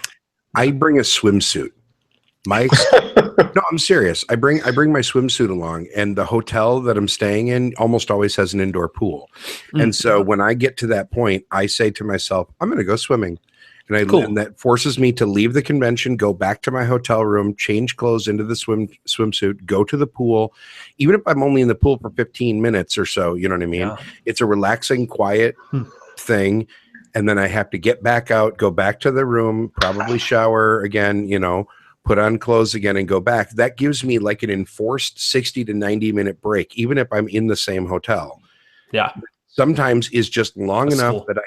I bring a swimsuit. No, I'm serious. I bring my swimsuit along, and the hotel that I'm staying in almost always has an indoor pool. And so when I get to that point, I say to myself, I'm going to go swimming. And that forces me to leave the convention, go back to my hotel room, change clothes into the swimsuit, go to the pool. Even if I'm only in the pool for 15 minutes or so, you know what I mean? Yeah. It's a relaxing, quiet thing. And then I have to get back out, go back to the room, probably shower again, put on clothes again and go back. That gives me like an enforced 60 to 90 minute break, even if I'm in the same hotel. Yeah. Sometimes is just long enough that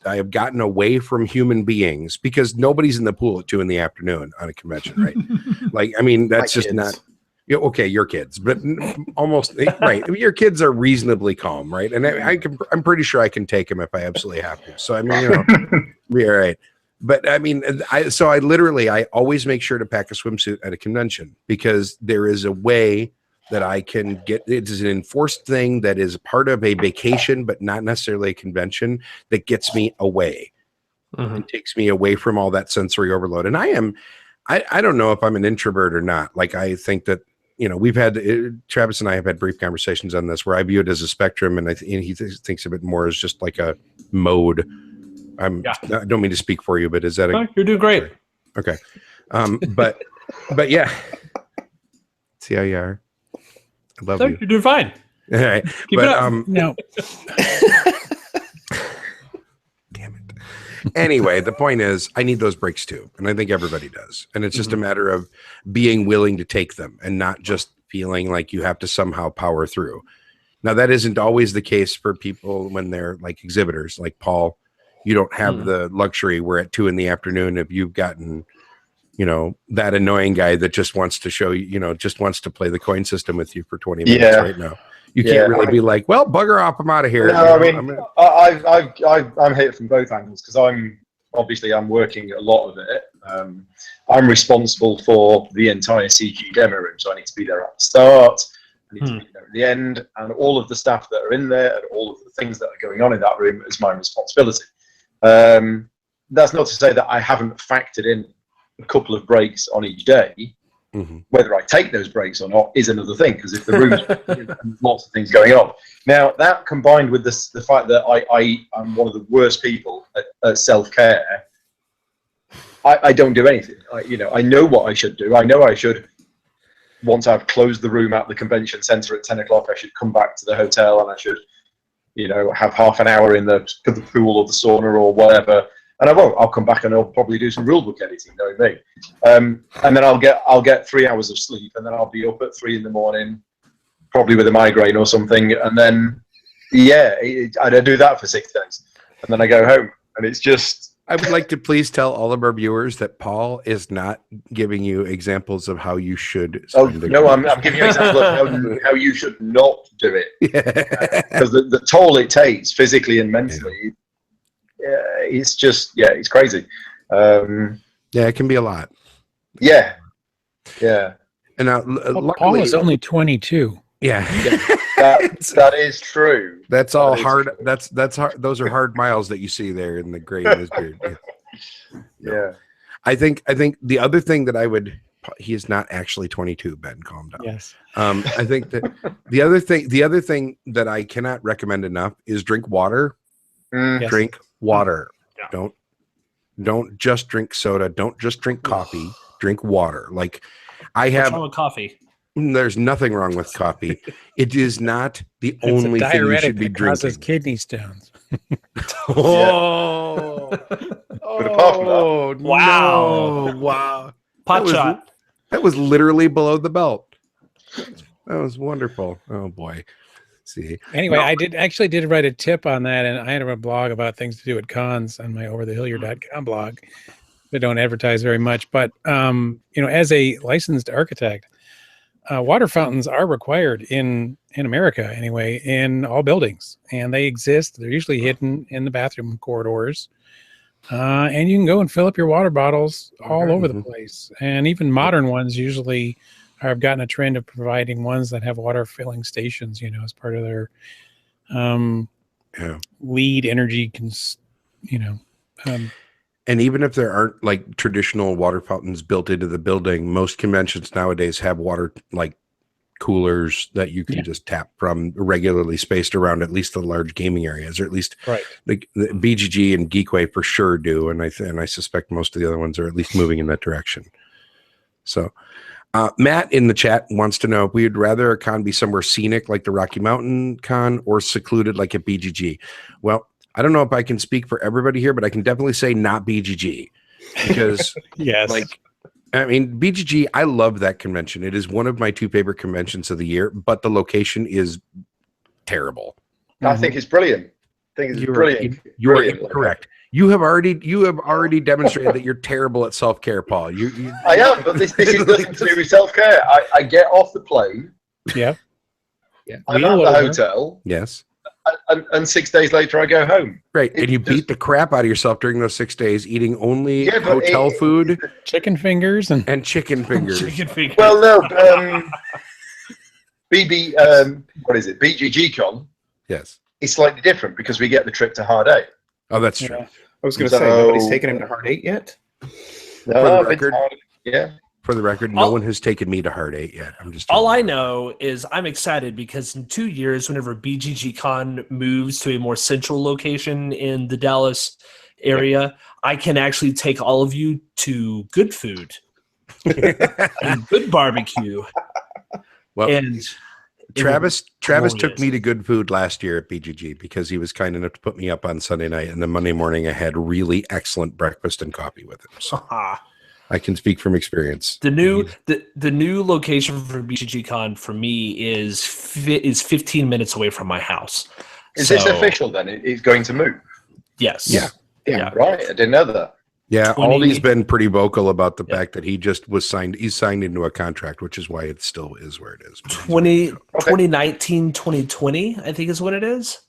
I have gotten away from human beings, because nobody's in the pool at 2 p.m. on a convention, right? Like, I mean, that's just not okay. Your kids, but almost right. Your kids are reasonably calm, right? And I'm pretty sure I can take them if I absolutely have to. So I mean, yeah, right. But I mean, I always make sure to pack a swimsuit at a convention, because there is a way that I can get. It is an enforced thing that is part of a vacation, but not necessarily a convention, that gets me away and takes me away from all that sensory overload. And I don't know if I'm an introvert or not. Like, I think that, we've had, Travis and I have had brief conversations on this, where I view it as a spectrum, and he thinks of it more as just like a mode. I don't mean to speak for you, but is that you're doing great. Okay. But yeah, see how you are. I love you. You're doing fine. All right. Keep it up. No. Damn it. Anyway, the point is, I need those breaks too. And I think everybody does. And it's just a matter of being willing to take them, and not just feeling like you have to somehow power through. Now, that isn't always the case for people when they're like exhibitors, like Paul. You don't have the luxury where at 2 p.m, if you've gotten, that annoying guy that just wants to show you, just wants to play the coin system with you for 20 minutes right now. You can't really be like, well, bugger off, I'm out of here. No, I'm hit from both angles because I'm working a lot of it. I'm responsible for the entire CG demo room, so I need to be there at the start. I need to be there at the end, and all of the staff that are in there and all of the things that are going on in that room is my responsibility. That's not to say that I haven't factored in a couple of breaks on each day. Whether I take those breaks or not is another thing, because if the room's lots of things going on. Now, that combined with the fact that I'm one of the worst people at self-care, I don't do anything. I know what I should do. I know I should, once I've closed the room at the convention center at 10 o'clock, I should come back to the hotel and I should, have half an hour in the pool or the sauna or whatever. And I won't. I'll come back and I'll probably do some rulebook editing, knowing me. And then I'll get 3 hours of sleep, and then I'll be up at 3 a.m, probably with a migraine or something. And then, I do that for 6 days, and then I go home, and it's just. I would like to please tell all of our viewers that Paul is not giving you examples of how you should. I'm giving you examples of how you should not do it, because the toll it takes physically and mentally. It's just it's crazy. It can be a lot. And now Paul is only 22. That is true. That's all hard. That's hard. Those are hard miles that you see there in the gray in his beard. I think the other thing that I would. He is not actually 22, Ben. Calm down. Yes. I think that the other thing that I cannot recommend enough is drink water. Yes. Drink water. Don't just drink soda. Don't just drink coffee. Drink water. Like What's wrong with coffee? There's nothing wrong with coffee. It is not the only thing you should be drinking. Causes kidney stones. But apart from that, Wow. Pot shot. That was literally below the belt. That was wonderful. Oh boy. See. Anyway, I did write a tip on that, and I had a blog about things to do at cons on my overthehillier.com blog. They don't advertise very much, but as a licensed architect, water fountains are required in America anyway, in all buildings, and they exist. They're usually hidden in the bathroom corridors, and you can go and fill up your water bottles all over the place. And even modern ones usually have gotten a trend of providing ones that have water filling stations, as part of their lead energy. And even if there aren't like traditional water fountains built into the building, most conventions nowadays have water like coolers that you can just tap from, regularly spaced around at least the large gaming areas, or at least the BGG and Geekway for sure do. And I suspect most of the other ones are at least moving in that direction. So Matt in the chat wants to know if we would rather a con be somewhere scenic like the Rocky Mountain Con or secluded like at BGG. Well, I don't know if I can speak for everybody here, but I can definitely say not BGG, because BGG, I love that convention. It is one of my 2 favorite conventions of the year, but the location is terrible. I think it's brilliant. Brilliant. You are incorrect. You have already demonstrated that you're terrible at self-care, Paul. I am, but this is nothing to do with self-care. I get off the plane. Yeah. I'm at the hotel. Yes. And 6 days later, I go home. Right, and you beat the crap out of yourself during those 6 days, eating only hotel food, chicken fingers, and chicken fingers. Well, no, what is it? BGG Con. Yes, it's slightly different because we get the trip to Hard 8. Oh, that's true. I was going to say, nobody's taken him to Hard 8 yet. No, For the record, no one has taken me to Hard 8 yet. All I know is I'm excited because in 2 years, whenever BGG Con moves to a more central location in the Dallas area, I can actually take all of you to good food and good barbecue. Well, and Travis took me to good food last year at BGG because he was kind enough to put me up on Sunday night, and then Monday morning I had really excellent breakfast and coffee with him. So. I can speak from experience. The new location for BGG Con for me is 15 minutes away from my house. Is this official then? It's going to move? Yes. Yeah. Yeah. Right, I didn't know that. Yeah, 20 Aldi's been pretty vocal about the Yeah. fact that he just was signed. He's signed into a contract, which is why it still is where it is. 2019, 2020, I think is what it is.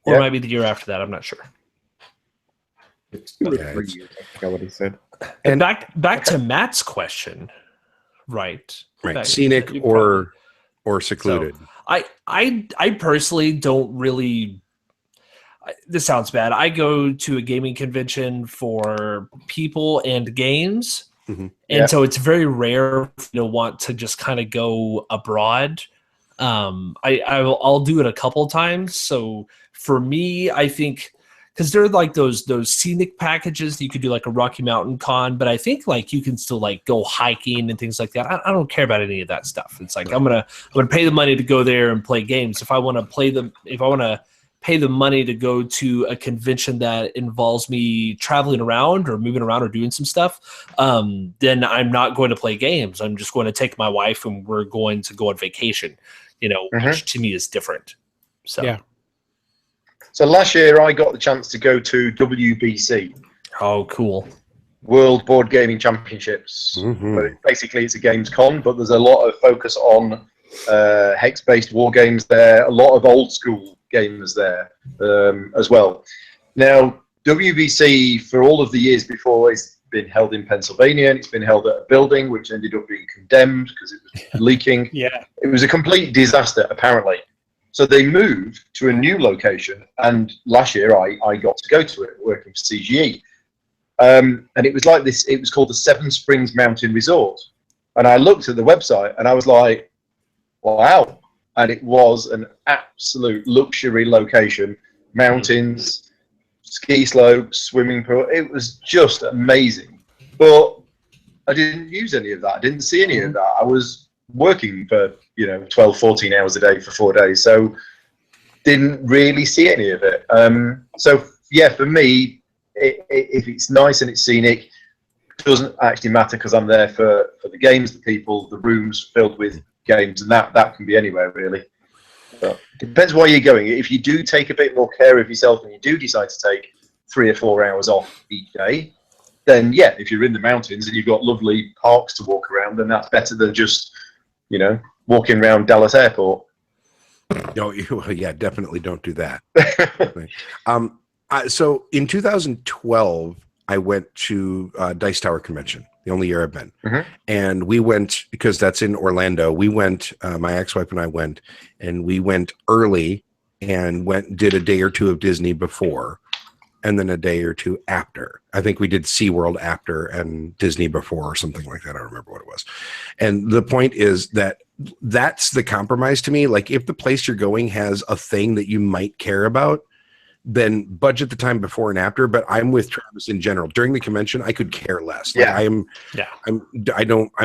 Or Yeah. it might be the year after that. I'm not sure. It's 2 or Yeah, 3 it's- years, I forgot what he said. And back to Matt's question, right? Right, That- scenic you or secluded. I personally don't really. This sounds bad. I go to a gaming convention for people and games, Mhm. Yeah. and so it's very rare to want to just kind of go abroad. I'll do it a couple times. So for me, I think because they're like those scenic packages, you could do like a Rocky Mountain Con, but I think like you can still like go hiking and things like that. I don't care about any of that stuff. It's like I'm gonna pay the money to go there and play games. If I want to pay the money to go to a convention that involves me traveling around or moving around or doing some stuff, then I'm not going to play games. I'm just going to take my wife and we're going to go on vacation, which to me is different. So, Yeah. So last year I got the chance to go to WBC, Oh, cool. World Board Gaming Championships. Mhm. But basically it's a games con, but there's a lot of focus on hex-based war games there, a lot of old school games there as well. Now, WBC, for all of the years before, it's been held in Pennsylvania, and it's been held at a building which ended up being condemned because it was leaking. Yeah. It was a complete disaster, apparently. So they moved to a new location, and last year I got to go to it, working for CGE. And it was like this, it was called the Seven Springs Mountain Resort. And I looked at the website, and I was like, wow. And it was an absolute luxury location. Mountains, ski slopes, swimming pool. It was just amazing. But I didn't use any of that. I didn't see any of that. I was working for 12, 14 hours a day for 4 days, so didn't really see any of it. So yeah, for me, if it's nice and it's scenic, it doesn't actually matter because I'm there for the games, the people, the rooms filled with games, and that can be anywhere really. But it depends where you're going. If you do take a bit more care of yourself and you do decide to take 3 or 4 hours off each day, then yeah, if you're in the mountains and you've got lovely parks to walk around, then that's better than just walking around Dallas Airport. No, yeah, definitely don't do that. So in 2012, I went to Dice Tower Convention, the only year I've been. And we went, because that's in Orlando, we went, my ex-wife and I went, and we went early and did a day or two of Disney before, and then a day or two after. I think we did SeaWorld after and Disney before or something like that. I don't remember what it was. And the point is that's the compromise to me. Like if the place you're going has a thing that you might care about, then budget the time before and after. But I'm with Travis in general. During the convention, I could care less. Like I'm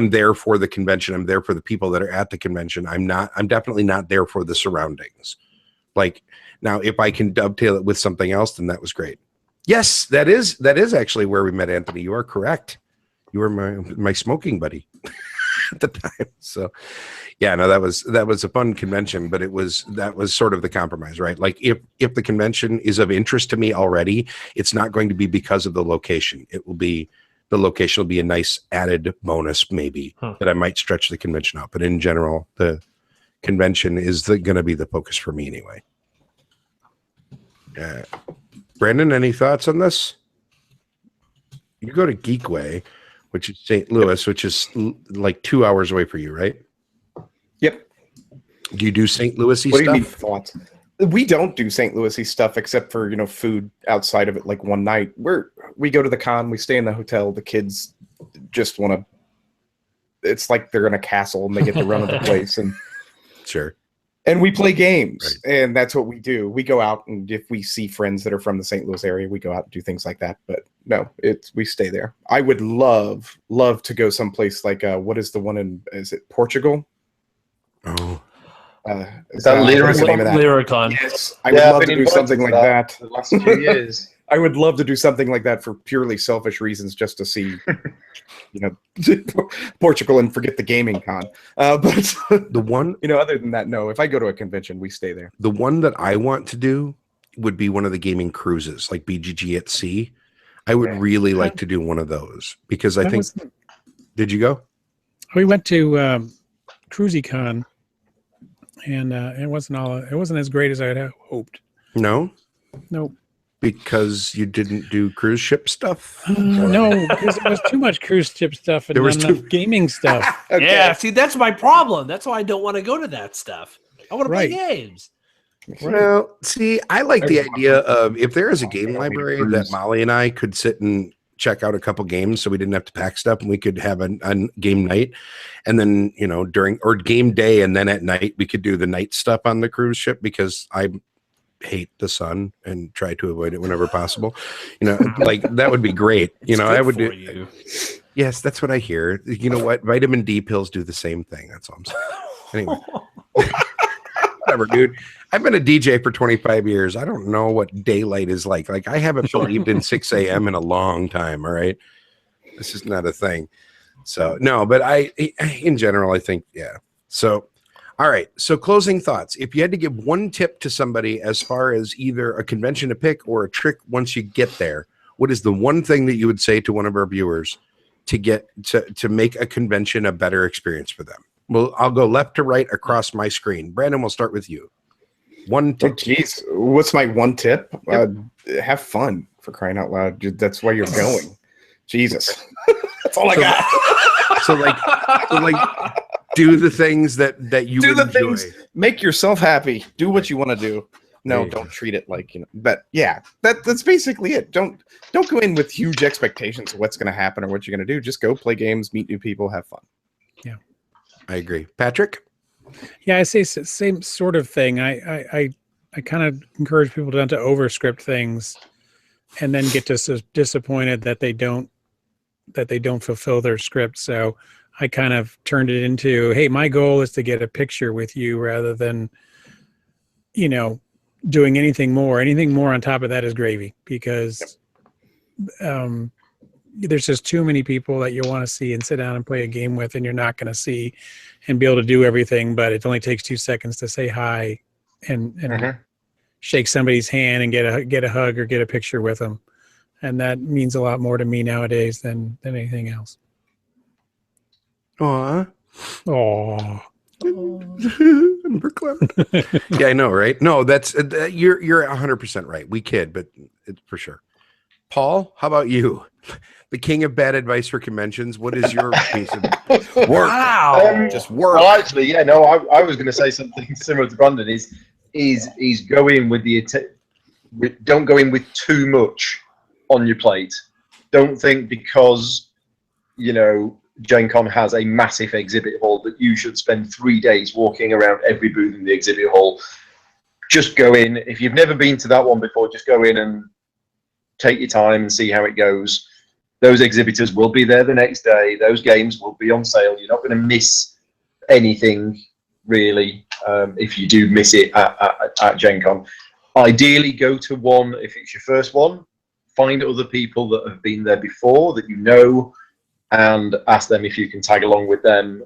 there for the convention. I'm there for the people that are at the convention. I'm definitely not there for the surroundings. Like now, if I can dovetail it with something else, then that was great. Yes, that is actually where we met, Anthony. You are correct. You were my smoking buddy at the time. So yeah, no, that was a fun convention, but that was sort of the compromise, right? Like if the convention is of interest to me already, it's not going to be because of the location. The location will be a nice added bonus maybe that I might stretch the convention out. But in general, the convention is going to be the focus for me anyway. Brandon, any thoughts on this? You go to Geekway, which is St. Louis, which is like 2 hours away for you, right? Yep. Do you do St. Louis-y What stuff? do you mean thoughts? We don't do St. Louis-y stuff except for, food outside of it, like one night. We go to the con, we stay in the hotel, the kids just want to, it's like they're in a castle and they get to run the place. And Sure. And we play games, Right. and that's what we do. We go out, and if we see friends that are from the St. Louis area, we go out and do things like that. But no, we stay there. I would love to go someplace like what is the one is it Portugal? Oh, Is that what is the Lyricon? name of that? Lyricon. Yes, I would love to do something like that. The last 2 years. I would love to do something like that for purely selfish reasons, just to see, Portugal and forget the gaming con. But the one other than that, no. If I go to a convention, we stay there. the one that I want to do would be one of the gaming cruises, like BGG at sea. I would really like to do one of those because I think. Did you go? We went to CruisyCon, and it wasn't as great as I had hoped. No. Nope. Because you didn't do cruise ship stuff? No, because there was too much cruise ship stuff and not enough gaming stuff. Okay. Yeah, see, that's my problem. That's why I don't want to go to that stuff. I want to play games. Well, see, I like the idea of if there is a game library that Molly and I could sit and check out a couple games so we didn't have to pack stuff and we could have a game night. And then, during or game day and then at night, we could do the night stuff on the cruise ship because I hate the sun and try to avoid it whenever possible. Like that would be great. I would do. You. Yes, that's what I hear. You know what? Vitamin D pills do the same thing. That's all I'm saying. Anyway. Whatever, dude. I've been a DJ for 25 years. I don't know what daylight is like. Like I haven't believed in 6 a.m. in a long time. All right. This is not a thing. So no, but in general, I think, yeah. So, all right. So closing thoughts. If you had to give one tip to somebody as far as either a convention to pick or a trick once you get there, what is the one thing that you would say to one of our viewers to get to make a convention a better experience for them? Well, I'll go left to right across my screen. Brandon, we'll start with you. One tip. Jeez, what's my one tip? Yep. Have fun, for crying out loud. That's why you're going. Jesus, that's all I got. So do the things that you do. The enjoy. Things. Make yourself happy. Do what you want to do. No, don't treat it like But yeah, that's basically it. Don't go in with huge expectations of what's going to happen or what you're going to do. Just go play games, meet new people, have fun. Yeah, I agree. Patrick. Yeah, I say same sort of thing. I kind of encourage people not to overscript things, and then get disappointed that they don't fulfill their script. So I kind of turned it into, hey, my goal is to get a picture with you rather than, doing anything more. Anything more on top of that is gravy because there's just too many people that you want to see and sit down and play a game with, and you're not going to see and be able to do everything. But it only takes 2 seconds to say hi and shake somebody's hand and get a hug or get a picture with them. And that means a lot more to me nowadays than anything else. Aww. Aww. Yeah, I know, right? No, that's you're 100% right. We kid, but it's for sure. Paul, how about you? The king of bad advice for conventions. What is your piece of work? Wow. Just work. Well, actually, yeah, no, I was going to say something similar to Brandon. Is go in with don't go in with too much on your plate. Don't think because Gen Con has a massive exhibit hall that you should spend 3 days walking around every booth in the exhibit hall. Just go in. If you've never been to that one before, just go in and take your time and see how it goes. Those exhibitors will be there the next day. Those games will be on sale. You're not going to miss anything, really, if you do miss it at Gen Con. Ideally, go to one if it's your first one. Find other people that have been there before that you know, and ask them if you can tag along with them.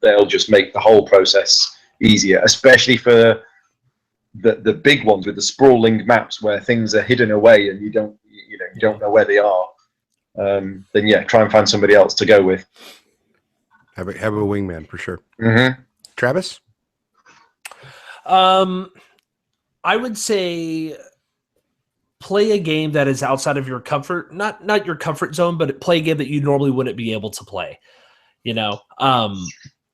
They'll just make the whole process easier, especially for the big ones with the sprawling maps where things are hidden away and you don't know where they are. Then yeah, try and find somebody else to go with. Have a wingman for sure. Mm-hmm. Travis? I would say play a game that is outside of your comfort, not your comfort zone, but play a game that you normally wouldn't be able to play.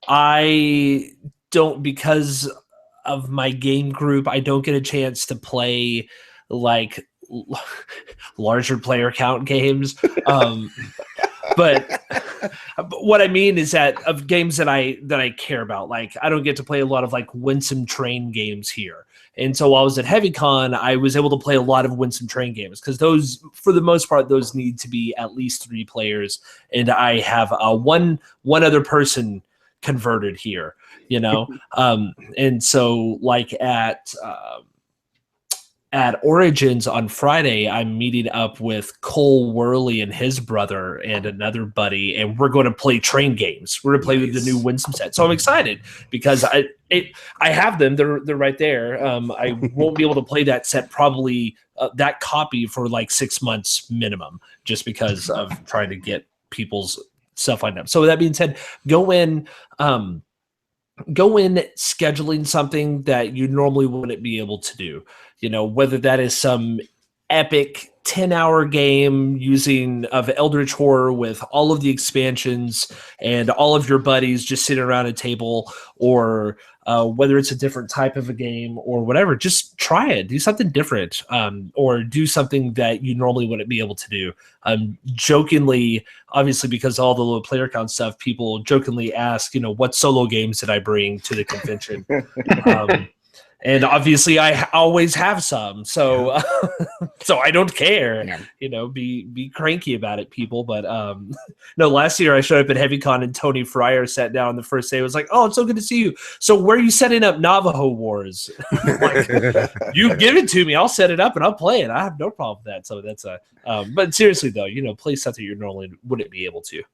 I don't, because of my game group, I don't get a chance to play like larger player count games. But what I mean is that of games that I care about, like I don't get to play a lot of like Winsome Train games here. And so while I was at HeavyCon, I was able to play a lot of Winsome Train games because those, for the most part, those need to be at least 3 players. And I have one other person converted here, and so like at at Origins on Friday, I'm meeting up with Cole Worley and his brother and another buddy, and we're going to play train games. We're going to play with the new Winsome set. So I'm excited because I have them. They're right there. I won't be able to play that set probably that copy for like 6 months minimum, just because of trying to get people's stuff lined up. So with that being said, go in scheduling something that you normally wouldn't be able to do, whether that is some epic 10-hour game using of Eldritch Horror with all of the expansions and all of your buddies just sitting around a table, or whether it's a different type of a game or whatever. Just try it, do something different, or do something that you normally wouldn't be able to do. Jokingly, obviously, because all the low player count stuff, people jokingly ask, what solo games did I bring to the convention? And obviously I always have some, so so I don't care. Be cranky about it, people. But no, last year I showed up at HeavyCon and Tony Fryer sat down on the first day. It was like, "Oh, it's so good to see you. So where are you setting up Navajo Wars?" Like, you give it to me, I'll set it up and I'll play it. I have no problem with that. So that's but seriously though, play something you normally wouldn't be able to.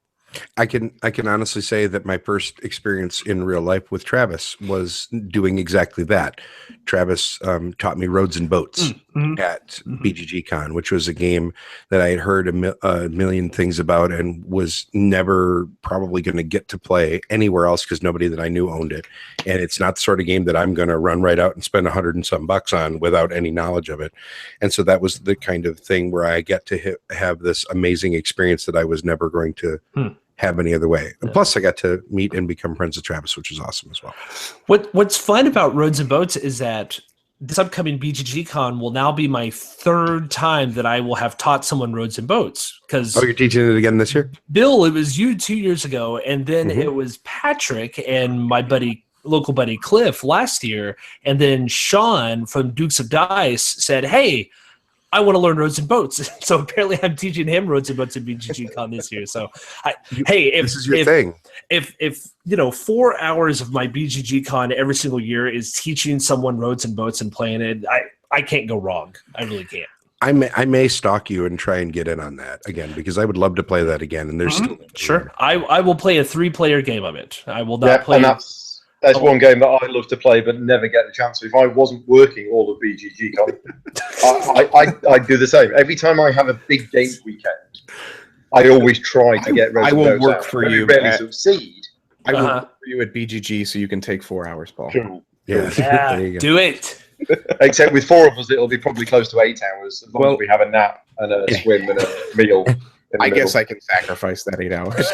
I can honestly say that my first experience in real life with Travis was doing exactly that. Travis taught me Roads and Boats at BGG Con, which was a game that I had heard a million things about and was never probably going to get to play anywhere else because nobody that I knew owned it. And it's not the sort of game that I'm going to run right out and spend $100 and some on without any knowledge of it. And so that was the kind of thing where I get to have this amazing experience that I was never going to have any other way. And plus I got to meet and become friends with Travis, which is awesome as well. What's fun about Roads and Boats is that this upcoming BGG Con will now be my third time that I will have taught someone Roads and Boats. Because you're teaching it again this year? Bill, it was you 2 years ago, and then it was Patrick and my local buddy Cliff last year, and then Sean from Dukes of Dice said, "Hey, I want to learn Roads and Boats." So apparently I'm teaching him Roads and Boats at BGG Con this year. So this is your thing. If 4 hours of my BGG Con every single year is teaching someone Roads and Boats and playing it, I can't go wrong. I really can't. I may stalk you and try and get in on that again, because I would love to play that again. And there's still sure. I will play a 3-player game of it. I will not play. And that's one game that I love to play, but never get the chance to. If I wasn't working all of BGG Con, I'd do the same. Every time I have a big game weekend, I always try to get. I will work for you. Rarely succeed. I will work for you at BGG, so you can take 4 hours, Paul. Cool. Yeah, there you go. Do it. Except with 4 of us, it'll be probably close to 8 hours, as long as we have a nap and a swim and a meal. I guess I can sacrifice that 8 hours.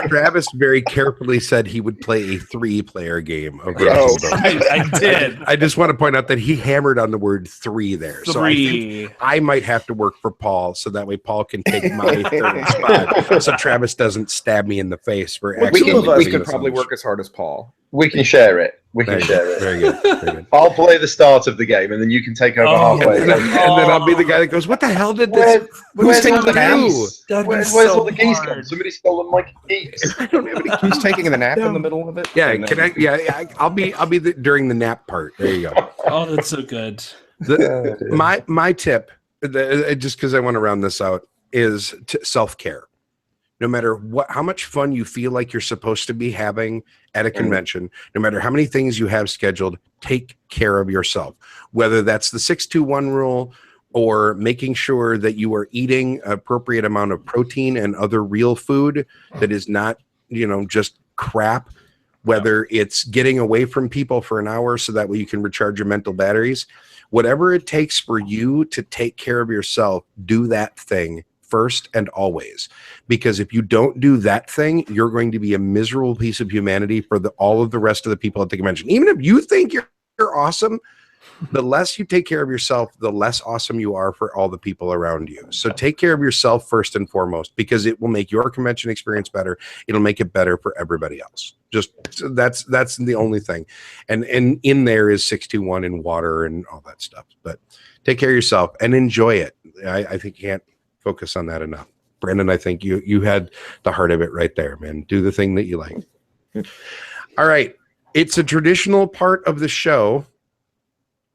Travis very carefully said he would play a 3-player game of I did. I just want to point out that he hammered on the word 3 there. 3. So I think I might have to work for Paul, so that way Paul can take my third spot, so Travis doesn't stab me in the face for actually. We could probably work as hard as Paul. We can share it. Share it. Very good. Very good. I'll play the start of the game, and then you can take over halfway. And then I'll be the guy that goes, "What the hell did this? Who's taking the nap? Where's all the geese gone? Somebody stole my geese." I don't have any. Who's taking the nap in the middle of it? Yeah, I'll be during the nap part. There you go. Oh, that's so good. My tip, just because I want to round this out, is self-care. No matter how much fun you feel like you're supposed to be having at a convention, no matter how many things you have scheduled, take care of yourself. Whether that's the 6-2-1 rule or making sure that you are eating an appropriate amount of protein and other real food that is not, just crap. Whether it's getting away from people for an hour so that way you can recharge your mental batteries. Whatever it takes for you to take care of yourself, do that thing first and always, because if you don't do that thing, you're going to be a miserable piece of humanity for all of the rest of the people at the convention. Even if you think you're awesome, the less you take care of yourself, the less awesome you are for all the people around you. So take care of yourself first and foremost, because it will make your convention experience better. It'll make it better for everybody else. Just that's the only thing. And in there is 6-2-1 and water and all that stuff. But take care of yourself and enjoy it. I think you can't focus on that enough. Brandon, I think you had the heart of it right there, man. Do the thing that you like. All right. It's a traditional part of the show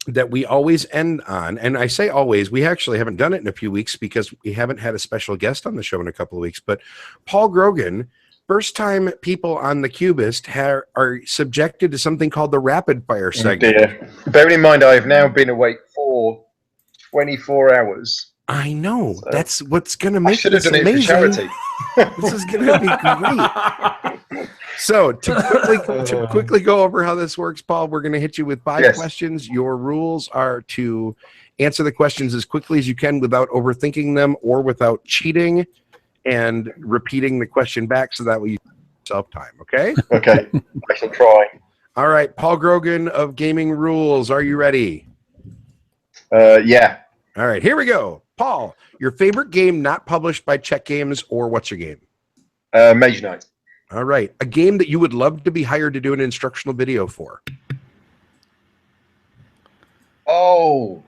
that we always end on, and I say always, we actually haven't done it in a few weeks because we haven't had a special guest on the show in a couple of weeks, but Paul Grogan, first time people on the Cubist are subjected to something called the rapid fire segment. Bearing in mind, I have now been awake for 24 hours. I know. So that's what's going to make should have this done amazing. it for charity. This is going to be great. So to quickly go over how this works, Paul, we're going to hit you with 5 questions. Your rules are to answer the questions as quickly as you can without overthinking them or without cheating, and repeating the question back so that way you yourself time. Okay. Okay. I shall try. All right, Paul Grogan of Gaming Rules. Are you ready? Yeah. All right, here we go. Paul, your favorite game not published by Czech Games, or what's your game? Mage Knight. All right, a game that you would love to be hired to do an instructional video for. Oh,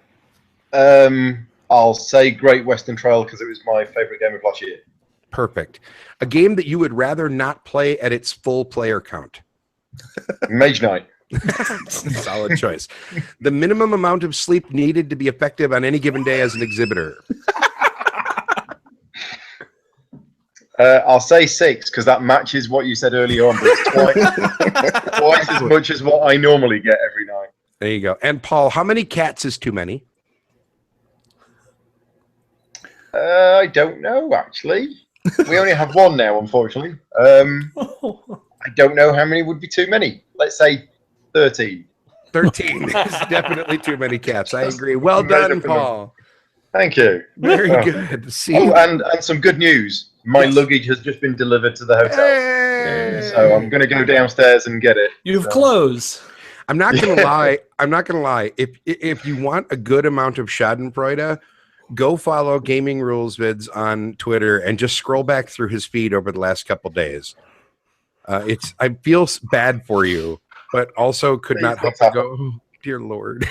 I'll say Great Western Trail because it was my favorite game of last year. Perfect. A game that you would rather not play at its full player count. Mage Knight. Solid choice. The minimum amount of sleep needed to be effective on any given day as an exhibitor. I'll say 6 because that matches what you said earlier on, but it's twice as much as what I normally get every night. There you go. And Paul, how many cats is too many? I don't know, actually. We only have one now, unfortunately. I don't know how many would be too many. Let's say 13. 13 is definitely too many cats. I agree. Well done, Paul. Thank you. Very good. See, and some good news. My luggage has just been delivered to the hotel. Hey! So I'm going to go downstairs and get it. You have clothes. I'm not going to lie. I'm not going to lie. If you want a good amount of Schadenfreude, go follow Gaming Rules Vids on Twitter and just scroll back through his feed over the last couple days. I feel bad for you, but also could not help but go, oh, dear Lord.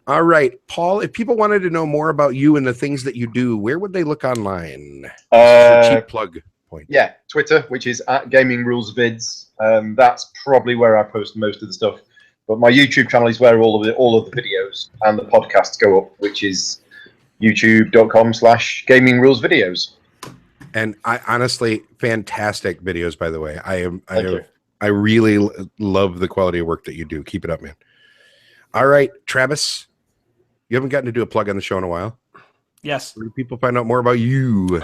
All right, Paul, if people wanted to know more about you and the things that you do, where would they look online? Cheap plug point. Yeah, Twitter, which is @GamingRulesVids. That's probably where I post most of the stuff. But my YouTube channel is where all of the videos and the podcasts go up, which is youtube.com/GamingRulesVideos. And I honestly, fantastic videos, by the way. I really love the quality of work that you do. Keep it up, man. All right, Travis, you haven't gotten to do a plug on the show in a while. Yes. Where do people find out more about you?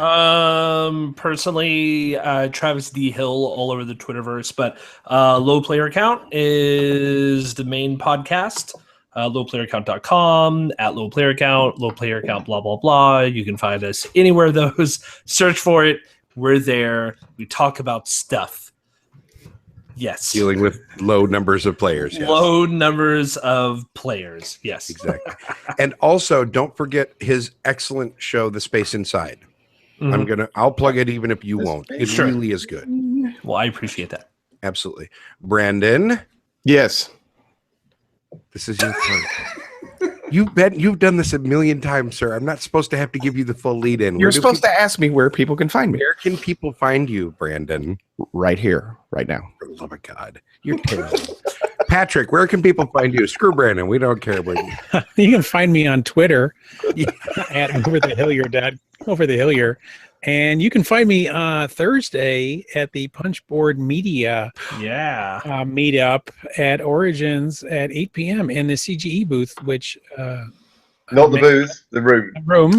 Personally, Travis D. Hill all over the Twitterverse, but Low Player Count is the main podcast. Lowplayercount.com, @lowplayercount, lowplayercount, blah, blah, blah. You can find us anywhere those. Search for it. We're there. We talk about stuff. Yes. Dealing with low numbers of players. Yes. Low numbers of players. Yes. Exactly. And also, don't forget his excellent show, The Space Inside. Mm-hmm. I'll plug it even if you won't. It really is good. Well, I appreciate that. Absolutely. Brandon. Yes. This is your turn. You've done this a million times, sir. I'm not supposed to have to give you the full lead in. You're supposed to ask me where people can find me. Where can people find you, Brandon? Right here, right now. For the love of God. You're terrible. Patrick, where can people find you? Screw Brandon. We don't care about you. You can find me on Twitter at overthehillier. And you can find me Thursday at the Punchboard Media meetup at Origins at 8 p.m. in the CGE booth, which not the booth, the room. Room,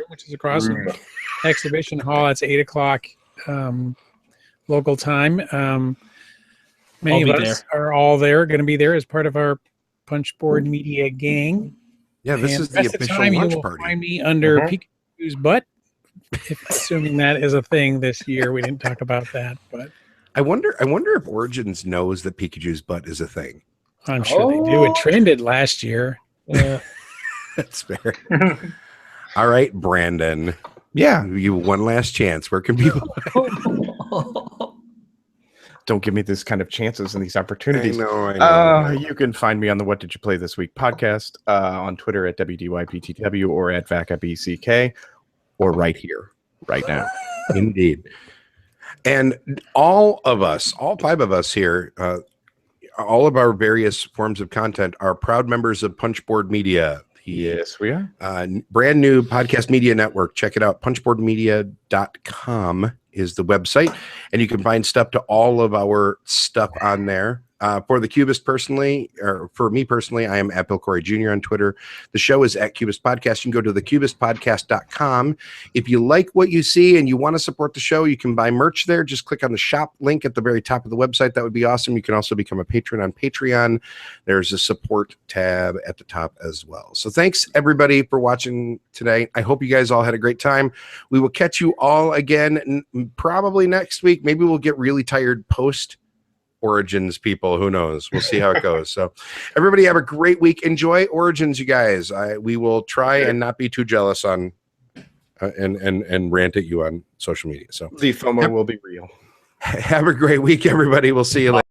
which is across the exhibition hall. It's 8 o'clock local time. Many of us are all there, going to be there as part of our Punchboard Media gang. Yeah, this is the official launch party. Find me under Pikachu's butt. Assuming that is a thing this year. We didn't talk about that, but I wonder if Origins knows that Pikachu's butt is a thing. I'm sure they do. It trended last year. Yeah. That's fair. All right, Brandon. Yeah. You one last chance. Where can people Don't give me this kind of chances and these opportunities. I know. You can find me on the What Did You Play This Week podcast, on Twitter at WDYPTW or at VACABCK. Or right here, right now. Indeed. And all 5 of us here all of our various forms of content are proud members of Punchboard Media. Yes, we are. Brand new podcast media network. Check it out. punchboardmedia.com is the website, and you can find stuff to all of our stuff on there. For the Cubist personally, or for me personally, I am at Bill Corey Jr. on Twitter. The show is at Cubist Podcast. You can go to thecubistpodcast.com. If you like what you see and you want to support the show, you can buy merch there. Just click on the shop link at the very top of the website. That would be awesome. You can also become a patron on Patreon. There's a support tab at the top as well. So thanks, everybody, for watching today. I hope you guys all had a great time. We will catch you all again probably next week. Maybe we'll get really tired post Origins, people. Who knows? We'll see how it goes. So everybody have a great week. Enjoy Origins, you guys. We will try and not be too jealous on and rant at you on social media. So the FOMO will be real. Have a great week, everybody. We'll see you later.